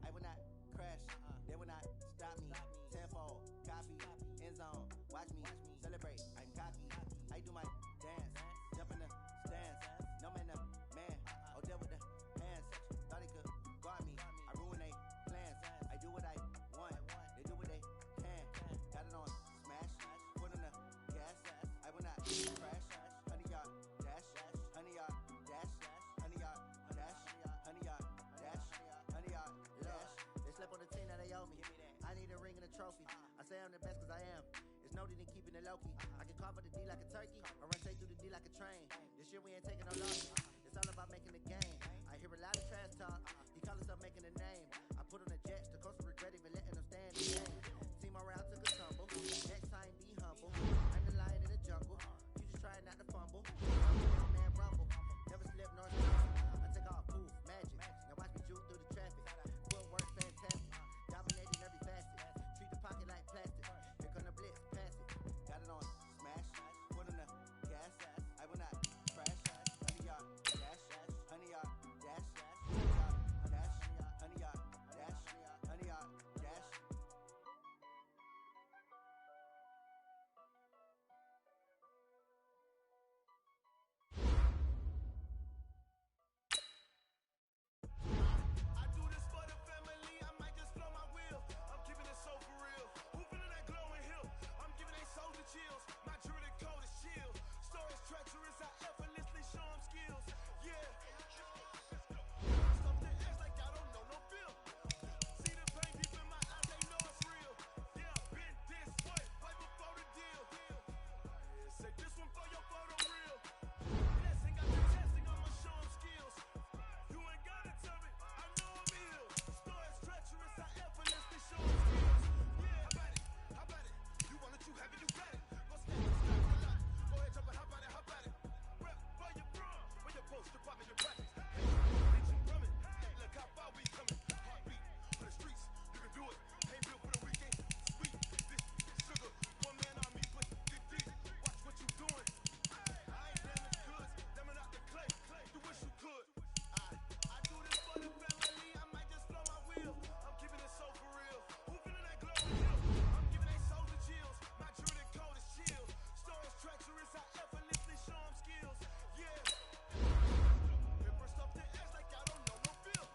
I will not crash, they will not stop me. Tenfold, copy, end zone, watch me celebrate. I'm cocky, I do my dance, jump in the stands. No man, the man, oh there with the hands. Thought he could guard me, I ruin they plans. I do what I want, they do what they can. Got it on smash, foot on the gas. I will not crash, honey, y'all dash, honey, y'all dash, honey, y'all dash, honey, y'all dash, honey, y'all dash. They slept on the team that they owe me. I need a ring and a trophy. I say I'm the best cause I am. It's noted in keeping it low key. I can carve up the D like a turkey, or run straight through the D like a train. This year we ain't taking no losses. It's all about making the game. I hear a lot of trash talk. He call himself making a name. I put on the jets, the coast regret even letting them stand the game. See my route took a tumble. Next time be humble. I'm the lion in the jungle. You just try not to fumble. Young man rumble. Never slip nor stumble. I take off poof, magic. Now watch me juke through the traffic. Footwork fantastic. Dominating every facet. Treat the pocket like plastic. Here come the blitz, pass it. Got it on smash. Put on the gas. I will not crash. 100 yard dash. 100 yard dash. 100 yard dash. 100 yard dash. 100 yard dash. I do this for the family, I might just blow my wheel. I'm keeping it so for real. Who feeling that glowing hill? I'm giving they souls the chills. My jewelry code is chill. Stories treacherous, I effortlessly show them skills. Yeah. Something acts like I don't know no feel. See the pain deep in my eyes, they know it's real. Yeah, been this way, right before the deal. Say this one for your photo reel. Blessing, got the testing, I'ma show them skills. You ain't gotta tell me, I know I'm ill. Stories treacherous, I effortlessly show them skills. Yeah, how about it? You want it, you have it, you got it. Go snap it, stop it a lot. Go ahead, jump it, how about it? Rep for your bro, for your post, your pop, and your practice. Hey, bitch, you drumming. Look how far we coming. Heartbeat for the streets, you can do it. Ain't built for the weekend. Sweet, this sugar, one man on me, but deep. Watch what you doing. I ain't damaged goods, damn it out the clay. You wish you could. I do this for the family, I might just blow my wheel. I'm keeping it so for real. Who feeling that glowing hill? I'm giving they souls the chills. My jewelry code is chill. Stories treacherous, I effortlessly show them skills. Yeah. Paper stuff that acts like I don't know no feel.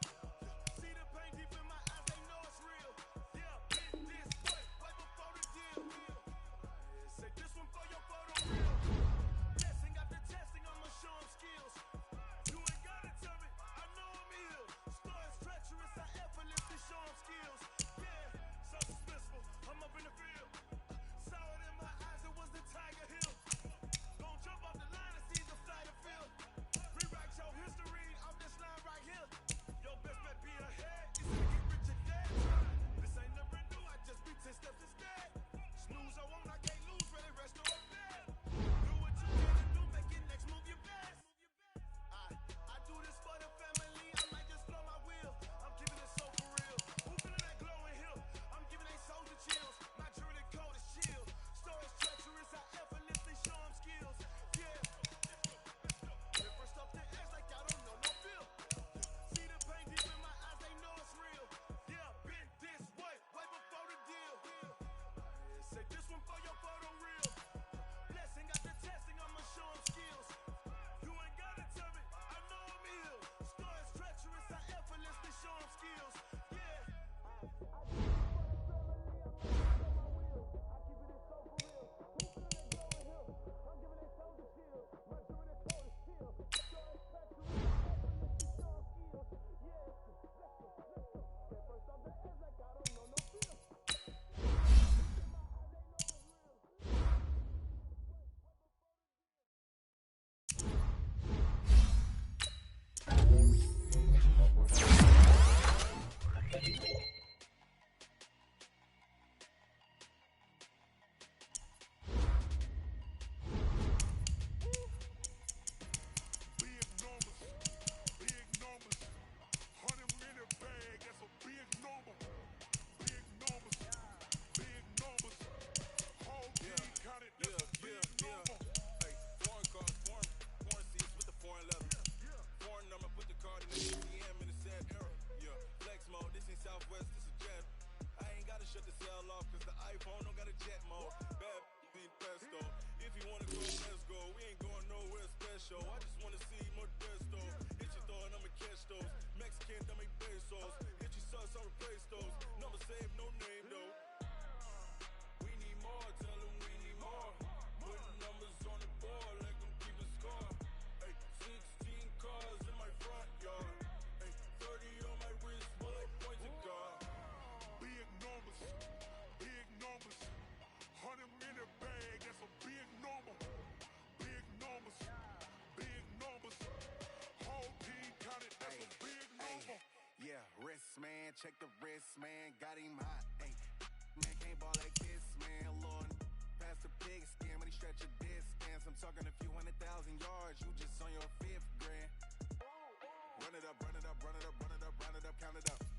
See the pain deep in my eyes, they know it's real. Yeah, been this way, right before the deal. Say this one for your photo reel. Blessing after testing, I'ma show them skills. You ain't gotta tell me, I know I'm ill. Stories treacherous, I effortlessly show them skills. Yeah, so suspenseful, I'm up in the field. Saw it in my eyes, it was the Tiger Hill. Gon' jump off the line and seize the flight of field. Rewrite your history off this line right here. Your best bet be ahead, it's to get rich or dead. This ain't never new, I just be 10 steps instead. Snooze, I won't, I can't lose, ready, rest or bed. Do what you can do, make it next move your best. I do this for the family, I might just blow my wheel. I'm keeping it so for real. Who feeling that glowing hill? I'm giving they souls the chills. My jewelry code is chill. Stories treacherous, I effortlessly show them skills. Yeah. Different stuff that acts like I don't know no feel. See the pain deep in my eyes, they know it's real. Yeah, been this way, right before the deal. Say this one for your photo reel. Blessing got the testing, I'ma show them skills. You ain't gotta tell me, I know I'm ill. Stories treacherous, I effortlessly show them skills. Yeah. man. Check the wrist, man. Got him hot, ayy. Man can't ball like this, man. Lord, pass the pig skin when he stretch a distance. I'm talking a few 100,000 yards. You just on your 5th grand. Run it up, run it up, run it up, run it up, run it up, count it up.